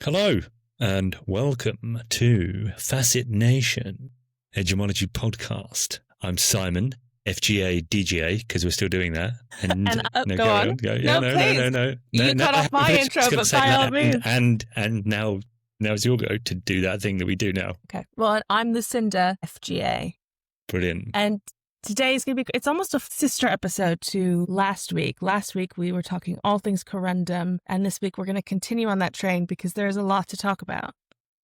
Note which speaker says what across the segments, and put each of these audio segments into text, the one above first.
Speaker 1: Hello and welcome to Facet Nation, a gemmology podcast. I'm Simon, FGA DGA, because we're still doing that.
Speaker 2: And
Speaker 1: no,
Speaker 2: go on.
Speaker 1: Please.
Speaker 2: No. You cut off my intro, but by all means.
Speaker 1: And now it's your go to do that thing that we do now.
Speaker 2: Okay. Well, I'm Lucinda, FGA.
Speaker 1: Brilliant.
Speaker 2: And today's going to be, it's almost a sister episode to last week. Last week we were talking all things Corundum, and this week we're going to continue on that train because there's a lot to talk about.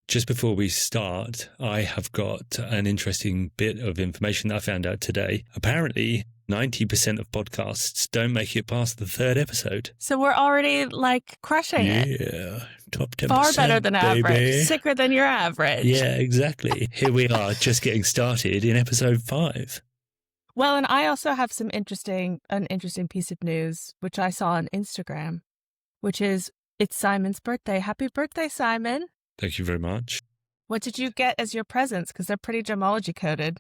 Speaker 1: Just before we start, I have got an interesting bit of information that I found out today. Apparently, 90% of podcasts don't make it past the third episode.
Speaker 2: So we're already crushing it.
Speaker 1: Yeah, top 10%.
Speaker 2: Far better than
Speaker 1: baby.
Speaker 2: Average. Sicker than your average.
Speaker 1: Yeah, exactly. Here we are, just getting started in episode 5.
Speaker 2: Well, and I also have an interesting piece of news, which I saw on Instagram, which is it's Simon's birthday. Happy birthday, Simon.
Speaker 1: Thank you very much.
Speaker 2: What did you get as your presents? Because they're pretty gemmology coded.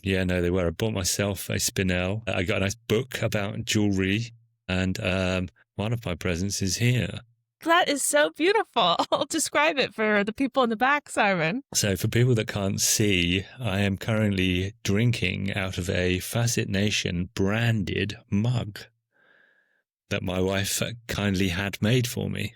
Speaker 1: Yeah, no, they were. I bought myself a spinel. I got a nice book about jewelry, and one of my presents is here.
Speaker 2: That is so beautiful. I'll describe it for the people in the back, Simon.
Speaker 1: So for people that can't see, I am currently drinking out of a Facet Nation branded mug that my wife kindly had made for me.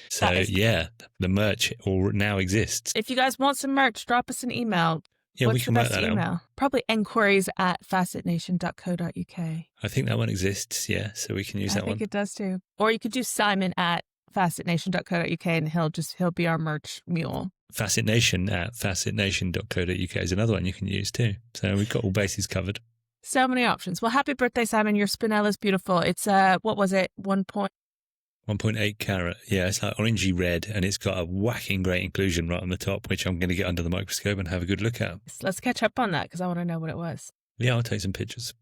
Speaker 1: So yeah, the merch all now exists.
Speaker 2: If you guys want some merch, drop us an email.
Speaker 1: Yeah,
Speaker 2: What's
Speaker 1: we can
Speaker 2: the
Speaker 1: work
Speaker 2: best
Speaker 1: that
Speaker 2: email?
Speaker 1: out.
Speaker 2: Probably enquiries@facetnation.co.uk.
Speaker 1: I think that one exists, yeah, so we can use that one.
Speaker 2: I think it does too. Or you could do simon@facetnation.co.uk and he'll be our merch mule.
Speaker 1: Facetnation@facetnation.co.uk is another one you can use too. So we've got all bases covered.
Speaker 2: So many options. Well, happy birthday, Simon. Your spinel is beautiful. It's, what was it?
Speaker 1: 1.8 carat. Yeah, it's like orangey red, and it's got a whacking great inclusion right on the top, which I'm going to get under the microscope and have a good look at.
Speaker 2: Let's catch up on that because I want to know what it was.
Speaker 1: Yeah, I'll take some pictures.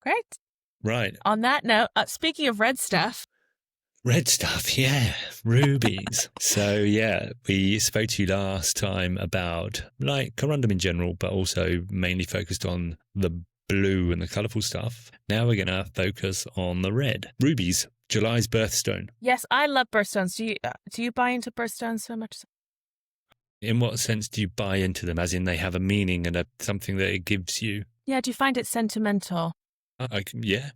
Speaker 2: Great.
Speaker 1: Right.
Speaker 2: On that note, speaking of red stuff.
Speaker 1: Red stuff, yeah. Rubies. So, yeah, we spoke to you last time about Corundum in general, but also mainly focused on the blue and the colourful stuff. Now we're going to focus on the red. Rubies. July's birthstone.
Speaker 2: Yes, I love birthstones. Do you buy into birthstones so much?
Speaker 1: In what sense do you buy into them? As in they have a meaning and something that it gives you?
Speaker 2: Yeah, do you find it sentimental?
Speaker 1: Yeah.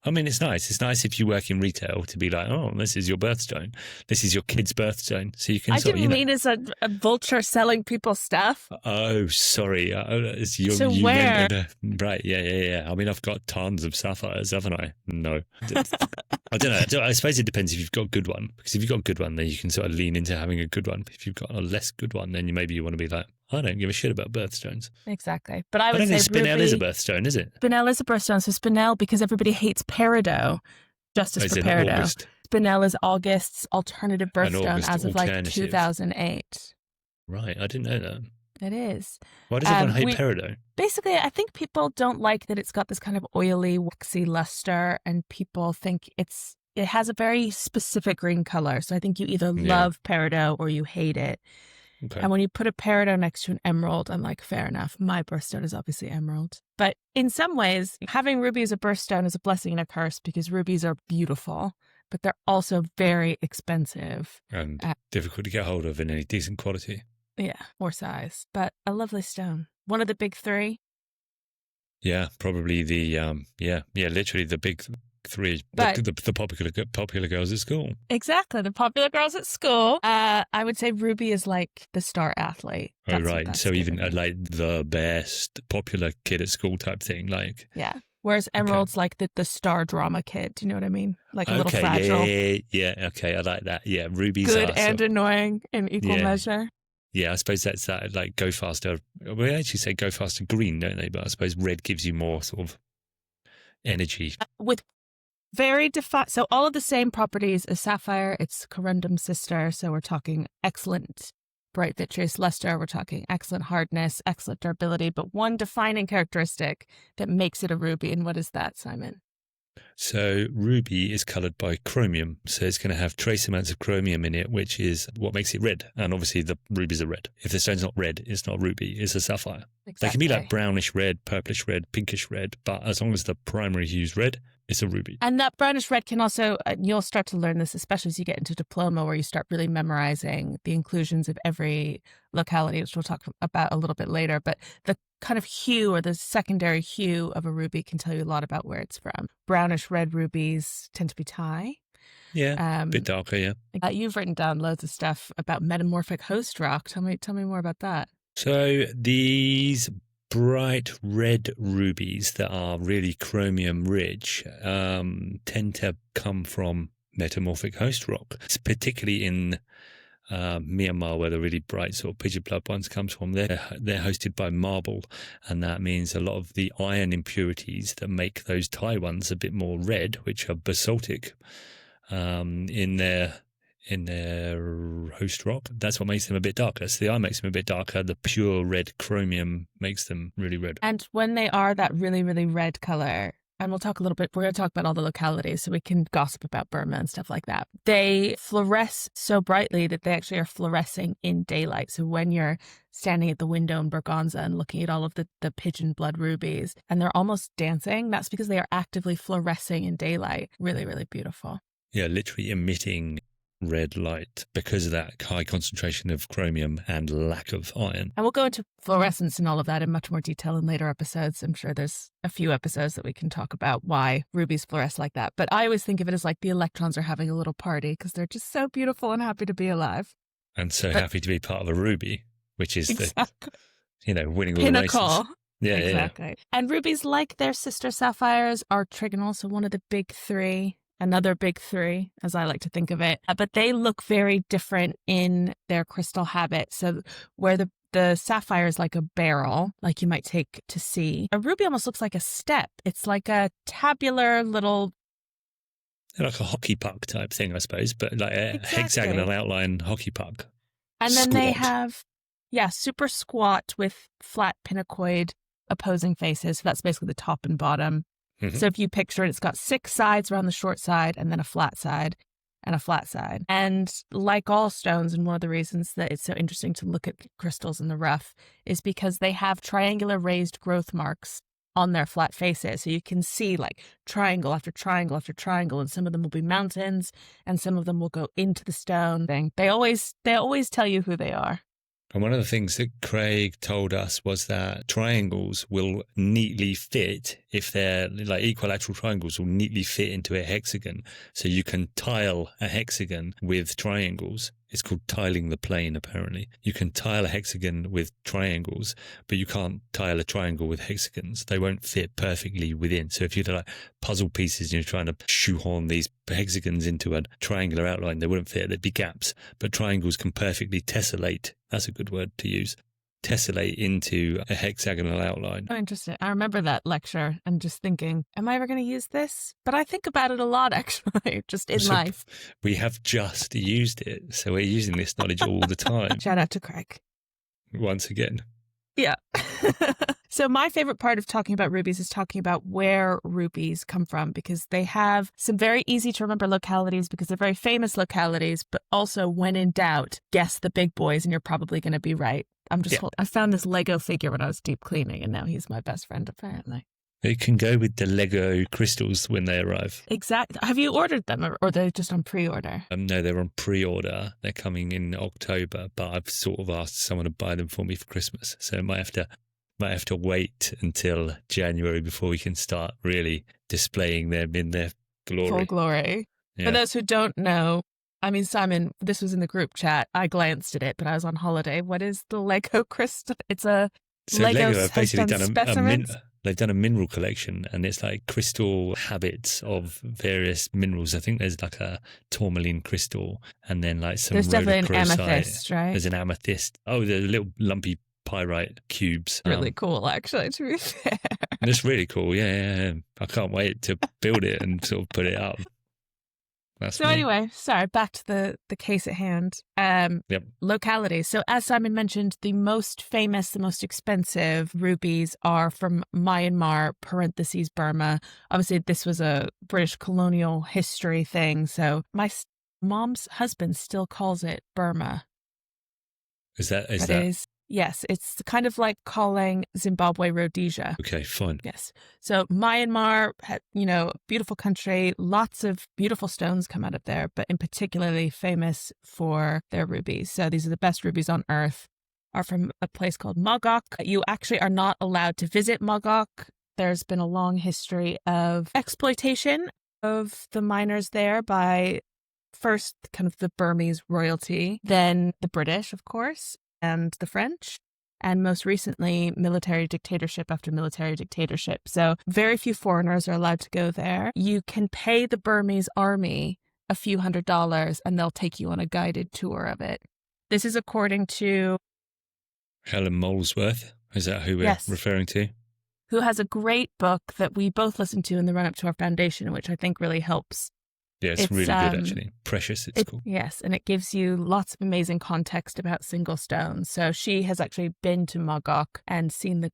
Speaker 1: I mean, it's nice. It's nice if you work in retail to be like, oh, this is your birthstone. This is your kid's birthstone. So you can
Speaker 2: I didn't mean as a vulture selling people stuff.
Speaker 1: Oh, sorry.
Speaker 2: So where?
Speaker 1: Right, yeah. I mean, I've got tons of sapphires, haven't I? No. I don't know. I suppose it depends if you've got a good one. Because if you've got a good one, then you can sort of lean into having a good one. If you've got a less good one, then maybe you want to be like, I don't give a shit about birthstones.
Speaker 2: Exactly. But I would
Speaker 1: don't
Speaker 2: say
Speaker 1: think spinel is a birthstone, is it?
Speaker 2: Spinel is a birthstone. So spinel, because everybody hates peridot, justice for peridot. Spinel is August's alternative birthstone as of 2008.
Speaker 1: Right. I didn't know that.
Speaker 2: It is.
Speaker 1: Why does everyone hate peridot?
Speaker 2: Basically, I think people don't like that it's got this kind of oily, waxy luster, and people think it has a very specific green color. So I think you either love peridot or you hate it.
Speaker 1: Okay.
Speaker 2: And when you put a peridot next to an emerald, I'm like, fair enough. My birthstone is obviously emerald. But in some ways, having ruby as a birthstone is a blessing and a curse because rubies are beautiful, but they're also very expensive.
Speaker 1: And difficult to get hold of in any decent quality.
Speaker 2: Yeah, or size. But a lovely stone. One of the big three.
Speaker 1: Yeah, probably literally the big 3. But the popular girls at school.
Speaker 2: Exactly, the popular girls at school. I would say Ruby is like the star athlete.
Speaker 1: That's right. So even like the best popular kid at school type thing, like.
Speaker 2: Yeah. Whereas Emerald's like the star drama kid. Do you know what I mean? Like a little fragile.
Speaker 1: Yeah. Okay, I like that. Yeah, Rubies
Speaker 2: good
Speaker 1: are
Speaker 2: and annoying in equal measure.
Speaker 1: Yeah, I suppose that's that. Like go faster. We actually say go faster green, don't they? But I suppose red gives you more sort of energy.
Speaker 2: With very defined, so all of the same properties as sapphire. It's Corundum's sister, so we're talking excellent bright vitreous luster. We're talking excellent hardness, excellent durability, but one defining characteristic that makes it a ruby. And what is that, Simon?
Speaker 1: So ruby is coloured by chromium. So it's going to have trace amounts of chromium in it, which is what makes it red. And obviously the rubies are red. If the stone's not red, it's not ruby, it's a sapphire.
Speaker 2: Exactly.
Speaker 1: They can be like brownish red, purplish red, pinkish red, but as long as the primary hue is red, it's a ruby.
Speaker 2: And that brownish red can also, you'll start to learn this, especially as you get into diploma, where you start really memorizing the inclusions of every locality, which we'll talk about a little bit later. But the kind of hue or the secondary hue of a ruby can tell you a lot about where it's from. Brownish red rubies tend to be Thai.
Speaker 1: Yeah, a bit darker, yeah.
Speaker 2: You've written down loads of stuff about metamorphic host rock. Tell me more about that.
Speaker 1: So these bright red rubies that are really chromium rich tend to come from metamorphic host rock. It's particularly in Myanmar, where the really bright sort of pigeon blood ones comes from. They're hosted by marble, and that means a lot of the iron impurities that make those Thai ones a bit more red, which are basaltic, in their host rock. That's what makes them a bit darker. So the iron makes them a bit darker. The pure red chromium makes them really red.
Speaker 2: And when they are that really, really red color, and we're going to talk about all the localities so we can gossip about Burma and stuff like that. They fluoresce so brightly that they actually are fluorescing in daylight. So when you're standing at the window in Berganza and looking at all of the pigeon blood rubies and they're almost dancing, that's because they are actively fluorescing in daylight. Really, really beautiful.
Speaker 1: Yeah, literally emitting red light because of that high concentration of chromium and lack of iron.
Speaker 2: And we'll go into fluorescence and all of that in much more detail in later episodes. I'm sure there's a few episodes that we can talk about why rubies fluoresce like that. But I always think of it as like the electrons are having a little party because they're just so beautiful and happy to be alive.
Speaker 1: And so happy to be part of a ruby, which is
Speaker 2: exactly.
Speaker 1: Winning all
Speaker 2: pinnacle.
Speaker 1: the races. Yeah,
Speaker 2: exactly. Yeah. And rubies, like their sister sapphires, are trigonal, so one of the big three. Another big three, as I like to think of it. But they look very different in their crystal habit. So where the sapphire is like a barrel, like you might take to sea, a ruby almost looks like a step. It's like a tabular little...
Speaker 1: Like a hockey puck type thing, I suppose, but like a hexagonal outline hockey puck.
Speaker 2: And then they have, super squat with flat pinacoid opposing faces. So that's basically the top and bottom. Mm-hmm. So if you picture it, it's got 6 sides around the short side and then a flat side and a flat side. And like all stones, and one of the reasons that it's so interesting to look at crystals in the rough is because they have triangular raised growth marks on their flat faces. So you can see like triangle after triangle after triangle, and some of them will be mountains and some of them will go into the stone thing. They always tell you who they are.
Speaker 1: And one of the things that Craig told us was that triangles will neatly fit, if they're like equilateral triangles, will neatly fit into a hexagon. So you can tile a hexagon with triangles. It's called tiling the plane, apparently. You can tile a hexagon with triangles, but you can't tile a triangle with hexagons. They won't fit perfectly within. So if you're like puzzle pieces and you're trying to shoehorn these hexagons into a triangular outline, they wouldn't fit. There'd be gaps. But triangles can perfectly tessellate. That's a good word to use. Tessellate into a hexagonal outline.
Speaker 2: Oh, interesting. I remember that lecture and just thinking, am I ever going to use this? But I think about it a lot, actually, just in life.
Speaker 1: We have just used it. So we're using this knowledge all the time.
Speaker 2: Shout out to Craig.
Speaker 1: Once again.
Speaker 2: Yeah. So my favorite part of talking about rubies is talking about where rubies come from, because they have some very easy to remember localities because they're very famous localities, but also when in doubt, guess the big boys and you're probably going to be right. I found this Lego figure when I was deep cleaning and now he's my best friend apparently.
Speaker 1: It can go with the Lego crystals when they arrive.
Speaker 2: Exactly. Have you ordered them or they're just on pre-order?
Speaker 1: No, they're on pre-order. They're coming in October, but I've sort of asked someone to buy them for me for Christmas. So I might have to wait until January before we can start really displaying them in their glory.
Speaker 2: Full glory. Yeah. For those who don't know, I mean, Simon, this was in the group chat. I glanced at it, but I was on holiday. What is the Lego crystal? It's a Lego
Speaker 1: have basically done
Speaker 2: specimens.
Speaker 1: They've done a mineral collection, and it's like crystal habits of various minerals. I think there's like a tourmaline crystal, and then like some.
Speaker 2: There's definitely an amethyst, right?
Speaker 1: There's an amethyst. Oh, there's little lumpy pyrite cubes.
Speaker 2: Really cool, actually, to be fair.
Speaker 1: It's really cool. Yeah. I can't wait to build it and sort of put it up.
Speaker 2: Anyway, sorry, back to the case at hand.
Speaker 1: Yep.
Speaker 2: Localities. So as Simon mentioned, the most famous, the most expensive rubies are from Myanmar, parentheses Burma. Obviously, this was a British colonial history thing. So my mom's husband still calls it Burma.
Speaker 1: Is that
Speaker 2: Yes, it's kind of like calling Zimbabwe Rhodesia.
Speaker 1: Okay, fine.
Speaker 2: Yes. So Myanmar, beautiful country, lots of beautiful stones come out of there, but in particularly famous for their rubies. So these are the best rubies on earth, are from a place called Mogok. You actually are not allowed to visit Mogok. There's been a long history of exploitation of the miners there by first kind of the Burmese royalty, then the British, of course, and the French, and most recently military dictatorship after military dictatorship. So very few foreigners are allowed to go there. You can pay the Burmese army a few $100s and they'll take you on a guided tour of it. This is according to
Speaker 1: Helen Molesworth. Is that who we're referring to?
Speaker 2: Who has a great book that we both listened to in the run-up to our foundation, which I think really helps.
Speaker 1: Yeah, it's really good, actually. Precious, it's called.
Speaker 2: Yes, and it gives you lots of amazing context about single stones. So she has actually been to Mogok and seen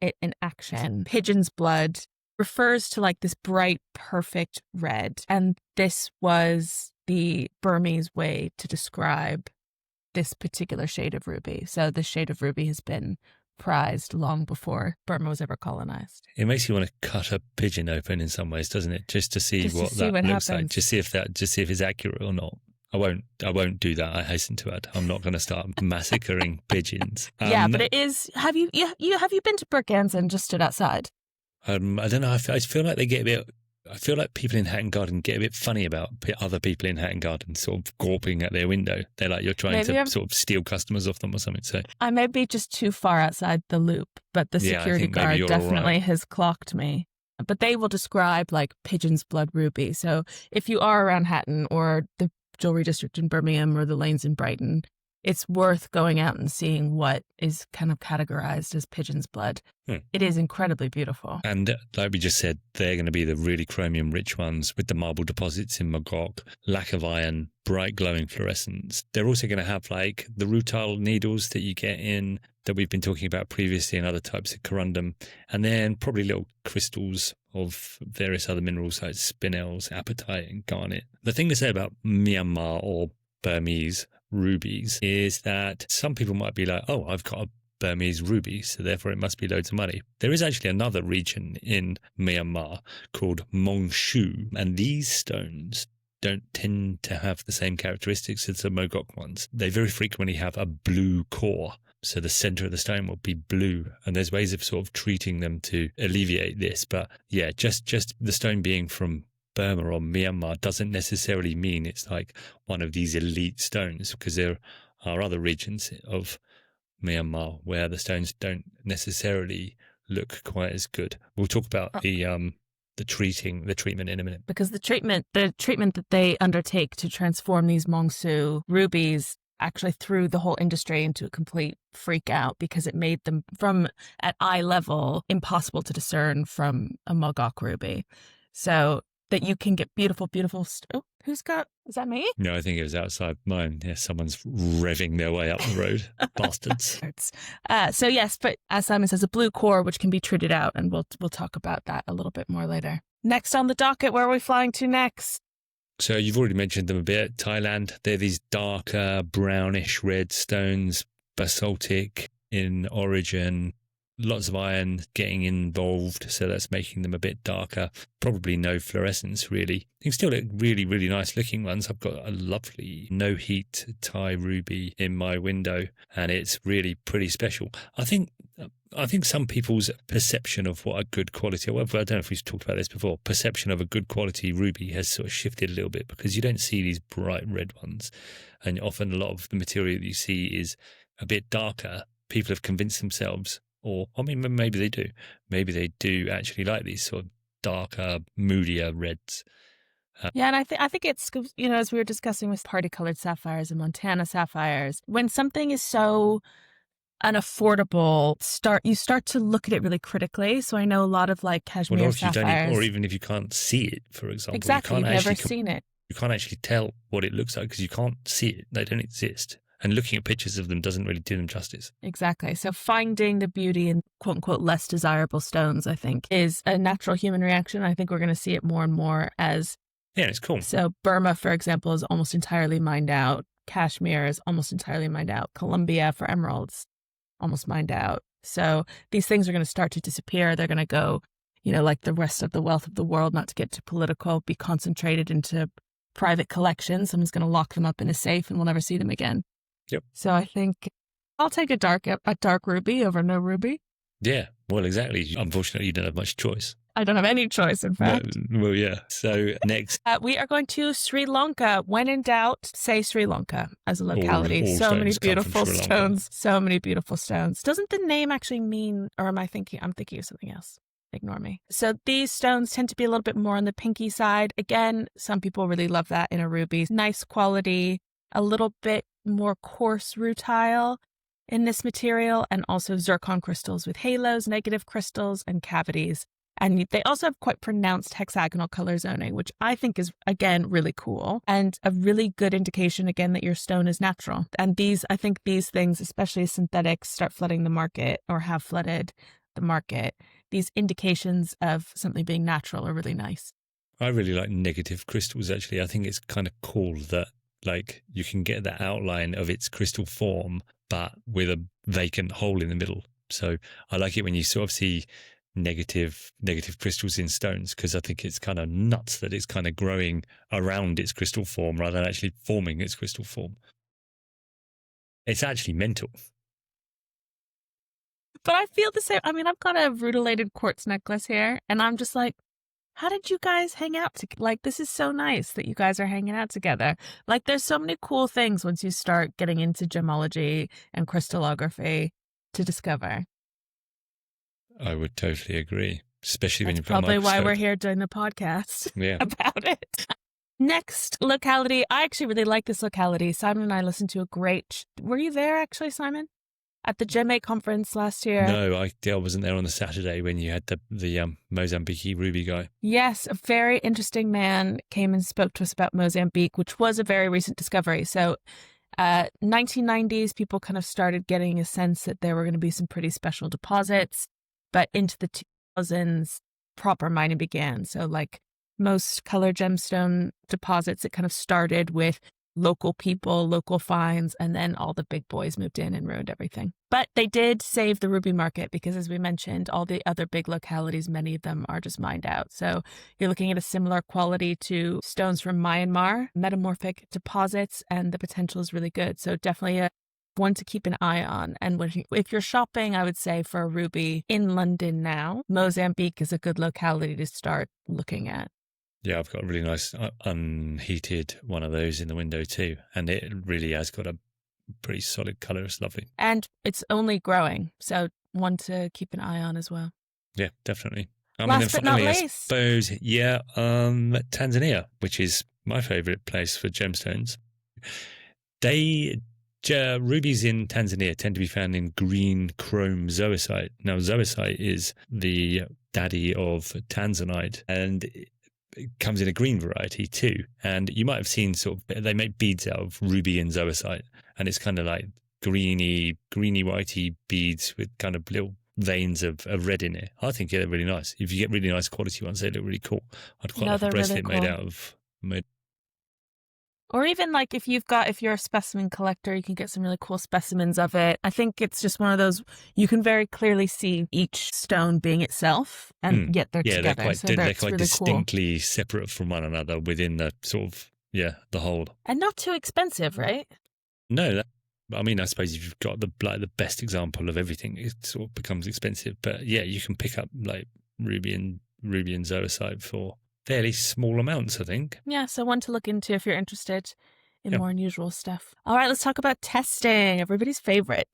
Speaker 2: it in action. Pigeon's blood refers to like this bright, perfect red. And this was the Burmese way to describe this particular shade of ruby. So this shade of ruby has been prized long before Burma was ever colonized.
Speaker 1: It makes you want to cut a pigeon open in some ways, doesn't it? Just to see what that looks like. Just see if it's accurate or not. I won't do that. I hasten to add. I'm not going to start massacring pigeons.
Speaker 2: But it is. Have you been to Berganza and just stood outside?
Speaker 1: I don't know. I feel like they get a bit. I feel like people in Hatton Garden get a bit funny about other people in Hatton Garden sort of gawping at their window. They're like, you're trying to sort of steal customers off them or something. So
Speaker 2: I may be just too far outside the loop, but the security guard definitely has clocked me. But they will describe like Pigeon's blood ruby. So if you are around Hatton or the jewelry district in Birmingham or the lanes in Brighton, it's worth going out and seeing what is kind of categorized as Pigeon's blood. It is incredibly beautiful.
Speaker 1: And like we just said, they're going to be the really chromium-rich ones with the marble deposits in Mogok, lack of iron, bright glowing fluorescence. They're also going to have like the rutile needles that you get in, that we've been talking about previously in other types of corundum, and then probably little crystals of various other minerals like spinels, apatite and garnet. The thing to say about Myanmar or Burmese rubies is that some people might be like, oh, I've got a Burmese ruby, so therefore it must be loads of money. There is actually another region in Myanmar called Mongshu, and these stones don't tend to have the same characteristics as the Mogok ones. They very frequently have a blue core, so the center of the stone will be blue, and there's ways of sort of treating them to alleviate this. But yeah, just the stone being from Burma or Myanmar doesn't necessarily mean it's like one of these elite stones, because there are other regions of Myanmar where the stones don't necessarily look quite as good. We'll talk about the treatment in a minute.
Speaker 2: Because the treatment that they undertake to transform these Mongshu rubies actually threw the whole industry into a complete freak out, because it made them at eye level impossible to discern from a Mogok ruby. So that you can get beautiful, is that me?
Speaker 1: No, I think it was outside mine. Yeah, someone's revving their way up the road. Bastards.
Speaker 2: So yes, but as Simon says, a blue core, which can be treated out, and we'll talk about that a little bit more later. Next on the docket, where are we flying to next?
Speaker 1: So you've already mentioned them a bit. Thailand, they're these darker, brownish red stones, basaltic in origin. Lots of iron getting involved, so that's making them a bit darker. Probably no fluorescence, really. You can still look really, really nice looking ones. I've got a lovely no heat Thai ruby in my window, and it's really pretty special. I think some people's perception of what a good quality, well, I don't know if we've talked about this before, perception of a good quality ruby has sort of shifted a little bit, because you don't see these bright red ones, and often a lot of the material that you see is a bit darker. People have convinced themselves, or I mean, maybe they do. Maybe they do actually like these sort of darker, moodier reds.
Speaker 2: And I think it's, as we were discussing with party-colored sapphires and Montana sapphires, when something is so unaffordable, you start to look at it really critically. So I know a lot of like cashmere sapphires.
Speaker 1: Or even if you can't see it, for example.
Speaker 2: Exactly, you've never seen it.
Speaker 1: You can't actually tell what it looks like because you can't see it. They don't exist. And looking at pictures of them doesn't really do them justice.
Speaker 2: Exactly. So finding the beauty in quote-unquote less desirable stones, I think, is a natural human reaction. I think we're going to see it more and more as...
Speaker 1: Yeah, it's cool.
Speaker 2: So Burma, for example, is almost entirely mined out Kashmir is almost entirely mined out. Colombia for emeralds, almost mined out. So these things are going to start to disappear. They're going to go, like the rest of the wealth of the world, not to get too political, be concentrated into private collections. Someone's going to lock them up in a safe and we'll never see them again.
Speaker 1: Yep.
Speaker 2: So I think I'll take a dark ruby over no ruby.
Speaker 1: Yeah, well, exactly. Unfortunately, you don't have much choice.
Speaker 2: I don't have any choice, in fact.
Speaker 1: Well, yeah. So next.
Speaker 2: We are going to Sri Lanka. When in doubt, say Sri Lanka as a locality.
Speaker 1: All
Speaker 2: so many
Speaker 1: stones come from
Speaker 2: beautiful
Speaker 1: Sri Lanka.
Speaker 2: stones. So many beautiful stones. Doesn't the name actually mean, or am I thinking, I'm thinking of something else. Ignore me. So these stones tend to be a little bit more on the pinky side. Again, some people really love that in a ruby. Nice quality, a little bit more coarse rutile in this material, and also zircon crystals with halos, negative crystals, and cavities. And they also have quite pronounced hexagonal color zoning, which I think is, again, really cool and a really good indication, again, that your stone is natural. And I think these things, especially synthetics, start flooding the market or have flooded the market. These indications of something being natural are really nice.
Speaker 1: I really like negative crystals, actually. I think it's kind of cool that, you can get that outline of its crystal form, but with a vacant hole in the middle. So I like it when you sort of see negative crystals in stones, because I think it's kind of nuts that it's kind of growing around its crystal form rather than actually forming its crystal form. It's actually mental.
Speaker 2: But I feel the same. I mean, I've got a rutilated quartz necklace here, and I'm just like, how did you guys hang out? This is so nice that you guys are hanging out together. There's so many cool things once you start getting into gemmology and crystallography to discover.
Speaker 1: I would totally agree, especially when
Speaker 2: That's
Speaker 1: you've got a
Speaker 2: probably why
Speaker 1: microscope.
Speaker 2: we're here doing the podcast
Speaker 1: Yeah.
Speaker 2: about it. Next locality. I actually really like this locality. Simon and I listened to a great... Were you there actually, Simon? At the Gemme conference last year?
Speaker 1: No, I wasn't there on the Saturday when you had the Mozambique ruby guy.
Speaker 2: Yes, a very interesting man came and spoke to us about Mozambique, which was a very recent discovery. So 1990s, people kind of started getting a sense that there were going to be some pretty special deposits. But into the 2000s, proper mining began. So most color gemstone deposits, it kind of started with local people, local finds, and then all the big boys moved in and ruined everything. But they did save the ruby market because, as we mentioned, all the other big localities, many of them are just mined out. So you're looking at a similar quality to stones from Myanmar, metamorphic deposits, and the potential is really good. So definitely one to keep an eye on. And if you're shopping, I would say for a ruby in London now, Mozambique is a good locality to start looking at.
Speaker 1: Yeah, I've got a really nice unheated one of those in the window too. And it really has got a pretty solid colour. It's lovely.
Speaker 2: And it's only growing. So one to keep an eye on as well.
Speaker 1: Yeah, definitely.
Speaker 2: Last but not least.
Speaker 1: I suppose, Tanzania, which is my favourite place for gemstones. Rubies in Tanzania tend to be found in green chrome zoisite. Now, zoisite is the daddy of tanzanite, and it comes in a green variety too. And you might have seen they make beads out of ruby and zoisite, and it's kind of like greeny whitey beads with kind of little veins of red in it. I think they're really nice. If you get really nice quality ones, they look really cool. I'd quite like a bracelet
Speaker 2: really cool.
Speaker 1: made out of.
Speaker 2: Or even if you're a specimen collector, you can get some really cool specimens of it. I think it's just one of those, you can very clearly see each stone being itself, and yet they're together.
Speaker 1: They're quite
Speaker 2: really
Speaker 1: distinctly
Speaker 2: cool.
Speaker 1: separate from one another within the the whole.
Speaker 2: And not too expensive, right?
Speaker 1: No, I suppose if you've got the best example of everything, it sort of becomes expensive. But yeah, you can pick up ruby and zoisite for fairly small amounts, I think.
Speaker 2: Yeah, so one to look into if you're interested in more unusual stuff. All right, let's talk about testing, everybody's favorite.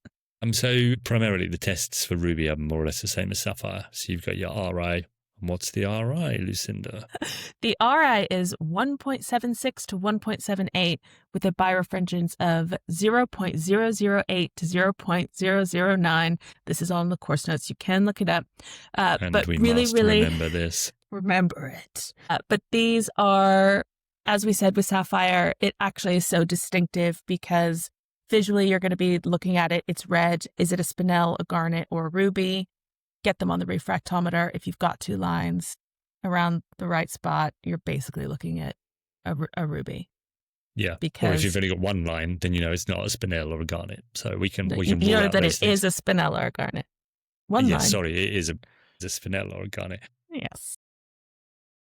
Speaker 1: So primarily the tests for ruby are more or less the same as sapphire. So you've got your RI. And what's the RI, Lucinda?
Speaker 2: The RI is 1.76 to 1.78 with a birefringence of 0.008 to 0.009. This is all in the course notes. You can look it up.
Speaker 1: And
Speaker 2: but
Speaker 1: we
Speaker 2: really,
Speaker 1: must
Speaker 2: really
Speaker 1: remember this.
Speaker 2: Remember it. But these are, as we said with sapphire, it actually is so distinctive because visually you're going to be looking at it. It's red. Is it a spinel, a garnet, or a ruby? Get them on the refractometer. If you've got two lines around the right spot, you're basically looking at a ruby.
Speaker 1: Yeah.
Speaker 2: Because
Speaker 1: or if you've only got one line, then you know it's not a spinel or a garnet. So we can
Speaker 2: you
Speaker 1: rule
Speaker 2: know
Speaker 1: out
Speaker 2: that
Speaker 1: those
Speaker 2: it
Speaker 1: things.
Speaker 2: is a spinel or a garnet. One
Speaker 1: Yeah,
Speaker 2: line.
Speaker 1: sorry, it is a spinel or a garnet.
Speaker 2: Yes.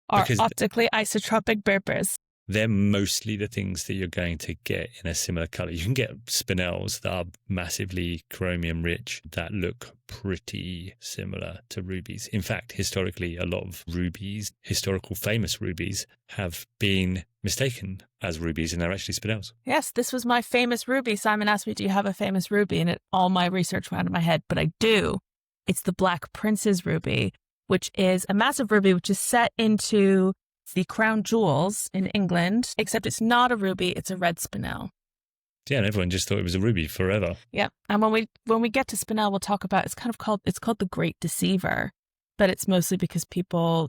Speaker 2: Are
Speaker 1: Because
Speaker 2: optically isotropic berbers.
Speaker 1: they're mostly the things that you're going to get in a similar color. You can get spinels that are massively chromium rich that look pretty similar to rubies. In fact, historically, a lot of rubies, historical famous rubies, have been mistaken as rubies and they're actually spinels.
Speaker 2: Yes, this was my famous ruby. Simon asked me, do you have a famous ruby? And all my research went out of my head, but I do. It's the Black Prince's ruby, which is a massive ruby which is set into the crown jewels in England, except it's not a ruby, it's a red spinel.
Speaker 1: Yeah, and everyone just thought it was a ruby forever.
Speaker 2: Yeah, and when we get to spinel, we'll talk about it's called the Great Deceiver, but it's mostly because we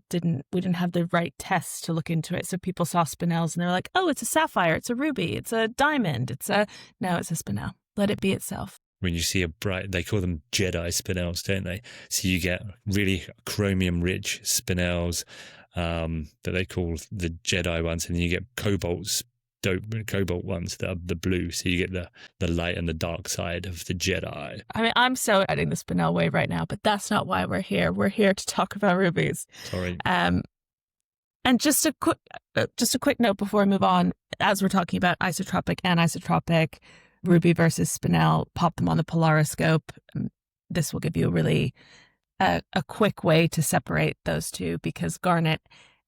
Speaker 2: didn't have the right tests to look into it. So people saw spinels and they're like, oh, it's a sapphire, it's a ruby, it's a diamond, no, it's a spinel. Let it be itself.
Speaker 1: When you see they call them Jedi spinels, don't they? So you get really chromium rich spinels that they call the Jedi ones, and then you get cobalt ones that are the blue. So you get the light and the dark side of the Jedi. I mean,
Speaker 2: I'm so adding the spinel wave right now, but that's not why we're here. We're here to talk about rubies.
Speaker 1: Sorry.
Speaker 2: And just a quick note before we move on, as we're talking about isotropic, anisotropic, ruby versus spinel, pop them on the polariscope. This will give you a quick way to separate those two, because garnet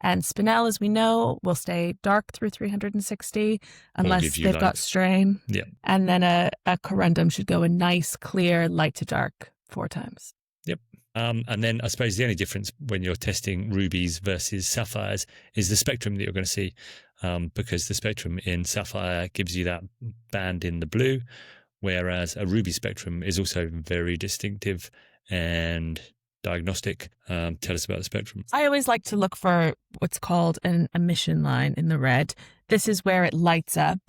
Speaker 2: and spinel, as we know, will stay dark through 360 unless they've got strain.
Speaker 1: Yeah.
Speaker 2: And then a corundum should go a nice, clear, light to dark 4 times.
Speaker 1: Yep. And then I suppose the only difference when you're testing rubies versus sapphires is the spectrum that you're going to see, because the spectrum in sapphire gives you that band in the blue, whereas a ruby spectrum is also very distinctive and diagnostic. Tell us about the spectrum.
Speaker 2: I always like to look for what's called an emission line in the red. This is where it lights up.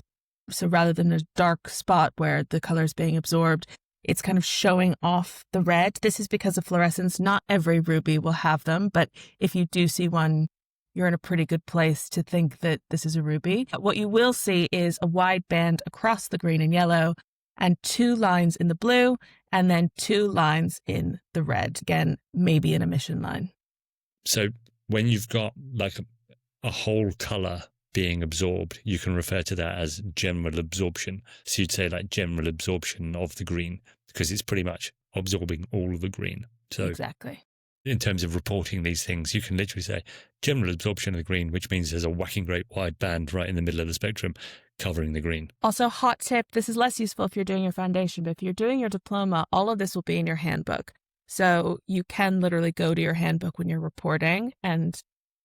Speaker 2: So rather than a dark spot where the color is being absorbed, it's kind of showing off the red. This is because of fluorescence. Not every ruby will have them, but if you do see one, you're in a pretty good place to think that this is a ruby. What you will see is a wide band across the green and yellow, and 2 lines in the blue, and then 2 lines in the red. Again, maybe an emission line.
Speaker 1: So when you've got like a whole color being absorbed, you can refer to that as general absorption. So you'd say like general absorption of the green, because it's pretty much absorbing all of the green. So
Speaker 2: exactly.
Speaker 1: In terms of reporting these things, you can literally say general absorption of the green, which means there's a whacking great wide band right in the middle of the spectrum covering the green.
Speaker 2: Also, hot tip, this is less useful if you're doing your foundation, but if you're doing your diploma, all of this will be in your handbook. So you can literally go to your handbook when you're reporting and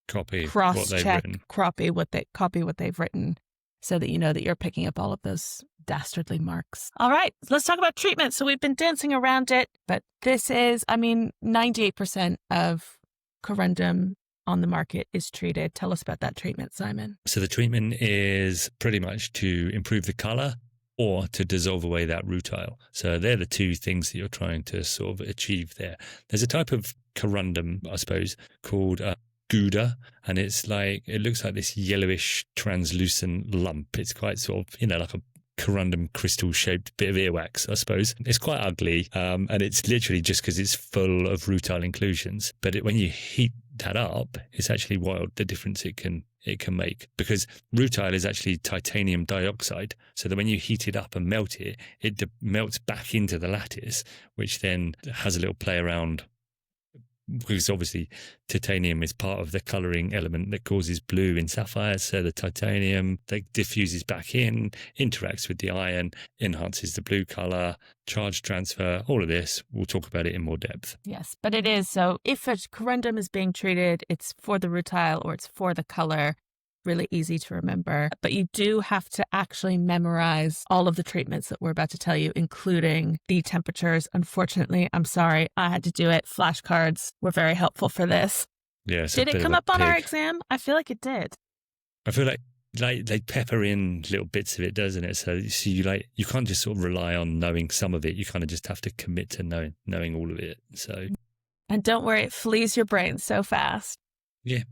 Speaker 1: copy
Speaker 2: cross-check, copy what they've written, so that you know that you're picking up all of those dastardly marks. All right, let's talk about treatment. So we've been dancing around it, but this is, 98% of corundum on the market is treated. Tell us about that treatment, Simon.
Speaker 1: So the treatment is pretty much to improve the color or to dissolve away that rutile. So they're the 2 things that you're trying to sort of achieve there. There's a type of corundum, I suppose, called Gouda, and it looks like this yellowish translucent lump. It's quite sort of, like a corundum crystal shaped bit of earwax, I suppose. It's quite ugly, and it's literally just because it's full of rutile inclusions. But when you heat that up, it's actually wild the difference it can make, because rutile is actually titanium dioxide, so that when you heat it up and melt it, it melts back into the lattice, which then has a little play around, because obviously titanium is part of the colouring element that causes blue in sapphires. So the titanium that diffuses back in, interacts with the iron, enhances the blue colour, charge transfer, all of this. We'll talk about it in more depth.
Speaker 2: Yes, but it is. So if a corundum is being treated, it's for the rutile or it's for the colour. Really easy to remember, but you do have to actually memorize all of the treatments that we're about to tell you, including the temperatures. Unfortunately, I'm sorry, I had to do it. Flashcards were very helpful for this.
Speaker 1: Yeah,
Speaker 2: did it come up on our exam? I feel like it did.
Speaker 1: I feel like they pepper in little bits of it, doesn't it? So you can't just sort of rely on knowing some of it. You kind of just have to commit to knowing all of it. So,
Speaker 2: and don't worry, it flees your brain so fast.
Speaker 1: Yeah.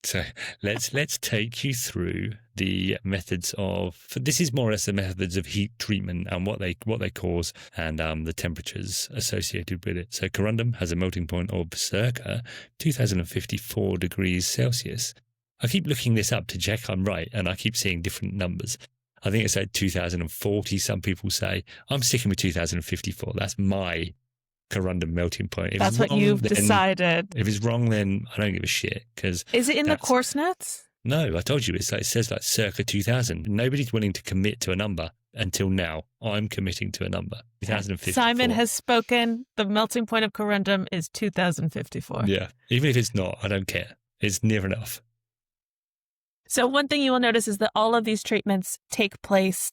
Speaker 1: So let's take you through the methods of. This is more or less the methods of heat treatment and what they cause and the temperatures associated with it. So corundum has a melting point of circa 2054 degrees Celsius. I keep looking this up to check I'm right, and I keep seeing different numbers. I think it's at 2040. Some people say I'm sticking with 2054. That's my corundum melting point. If
Speaker 2: That's what you've decided.
Speaker 1: If it's wrong, then I don't give a shit. Because
Speaker 2: is it in the course notes?
Speaker 1: No, I told you it says like circa 2000. Nobody's willing to commit to a number until now. I'm committing to a number. 2054.
Speaker 2: Simon has spoken. The melting point of corundum is 2054.
Speaker 1: Yeah, even if it's not, I don't care. It's near enough.
Speaker 2: So one thing you will notice is that all of these treatments take place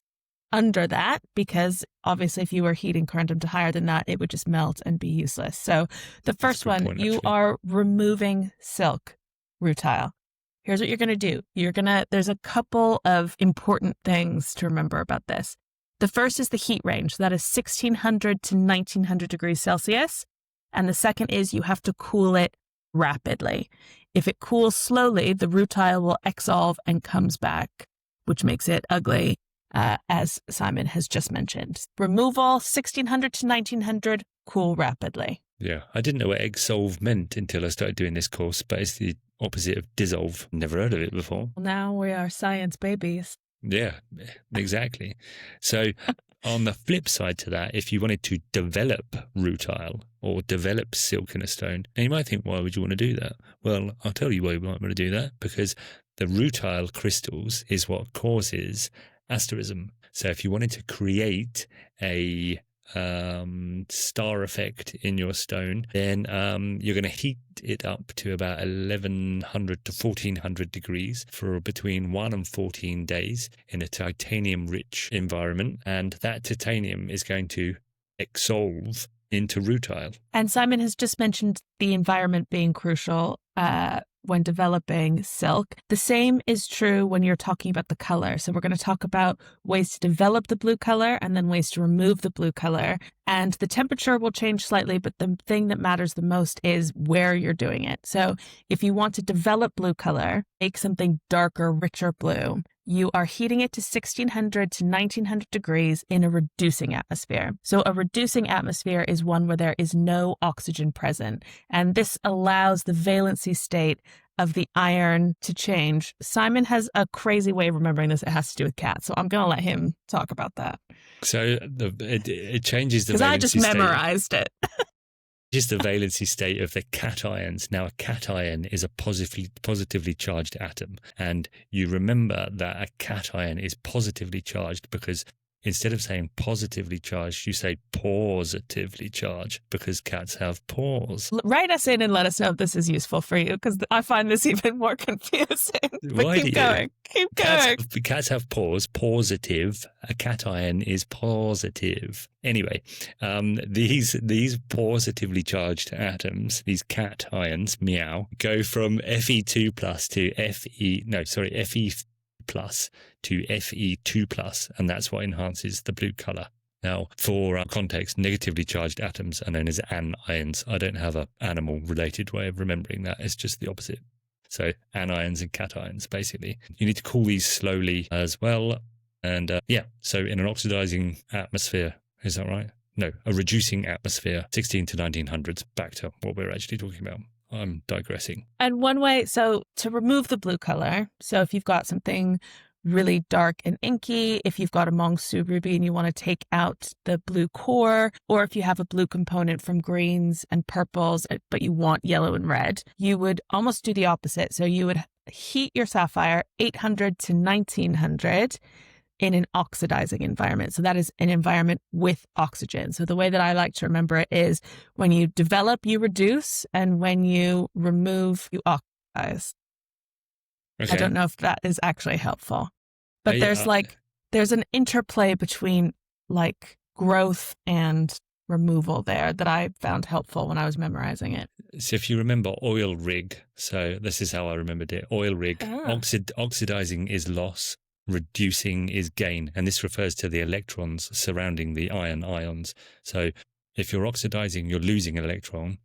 Speaker 2: under that, because obviously if you were heating corundum to higher than that, it would just melt and be useless. So the first one, you are removing silk rutile. Here's what you're going to do. There's a couple of important things to remember about this. The first is the heat range. So that is 1600 to 1900 degrees Celsius. And the second is you have to cool it rapidly. If it cools slowly, the rutile will exsolve and comes back, which makes it ugly. As Simon has just mentioned. Removal, 1600 to 1900, cool rapidly.
Speaker 1: Yeah, I didn't know what exsolve meant until I started doing this course, but it's the opposite of dissolve. Never heard of it before.
Speaker 2: Now we are science babies.
Speaker 1: Yeah, exactly. So on the flip side to that, if you wanted to develop rutile or develop silk in a stone, and you might think, why would you want to do that? Well, I'll tell you why you might want to do that, because the rutile crystals is what causes asterism. So if you wanted to create a star effect in your stone, then you're going to heat it up to about 1100 to 1400 degrees for between 1 and 14 days in a titanium-rich environment, and that titanium is going to exsolve into rutile.
Speaker 2: And Simon has just mentioned the environment being crucial when developing silk. The same is true when you're talking about the color. So we're going to talk about ways to develop the blue color and then ways to remove the blue color. And the temperature will change slightly, but the thing that matters the most is where you're doing it. So if you want to develop blue color, make something darker, richer blue, you are heating it to 1600 to 1900 degrees in a reducing atmosphere. So a reducing atmosphere is one where there is no oxygen present. And this allows the valency state of the iron to change. Simon has a crazy way of remembering this. It has to do with cats. So I'm going to let him talk about that.
Speaker 1: So it changes the valency state. Because
Speaker 2: I just memorized it.
Speaker 1: Just the valency state of the cations. Now, a cation is a positively charged atom. And you remember that a cation is positively charged because instead of saying positively charged, you say positively charged because cats have paws.
Speaker 2: Write us in and let us know if this is useful for you, because I find this even more confusing. But
Speaker 1: Why
Speaker 2: keep going. Keep going.
Speaker 1: Cats have paws. Positive. A cation is positive. Anyway, these positively charged atoms, these cations, meow, go from Fe2 plus to Fe plus to Fe2 plus, and that's what enhances the blue color. Now, for context, negatively charged atoms are known as anions. I don't have an animal-related way of remembering that. It's just the opposite. So anions and cations, basically. You need to cool these slowly as well. And so in an oxidizing atmosphere, is that right? No, a reducing atmosphere, 16 to 1900s, back to what we're actually talking about. I'm digressing.
Speaker 2: And one way, so to remove the blue color, so if you've got something really dark and inky, if you've got a Mongsu ruby and you want to take out the blue core, or if you have a blue component from greens and purples, but you want yellow and red, you would almost do the opposite. So you would heat your sapphire 800 to 1900 in an oxidizing environment. So that is an environment with oxygen. So the way that I like to remember it is when you develop, you reduce, and when you remove, you oxidize. Okay. I don't know if that is actually helpful, but there's an interplay between like growth and removal there that I found helpful when I was memorizing it.
Speaker 1: So if you remember oil rig, so this is how I remembered it. Oil rig, oxidizing is loss. Reducing is gain, and this refers to the electrons surrounding the ions. So if you're oxidizing, you're losing an electron,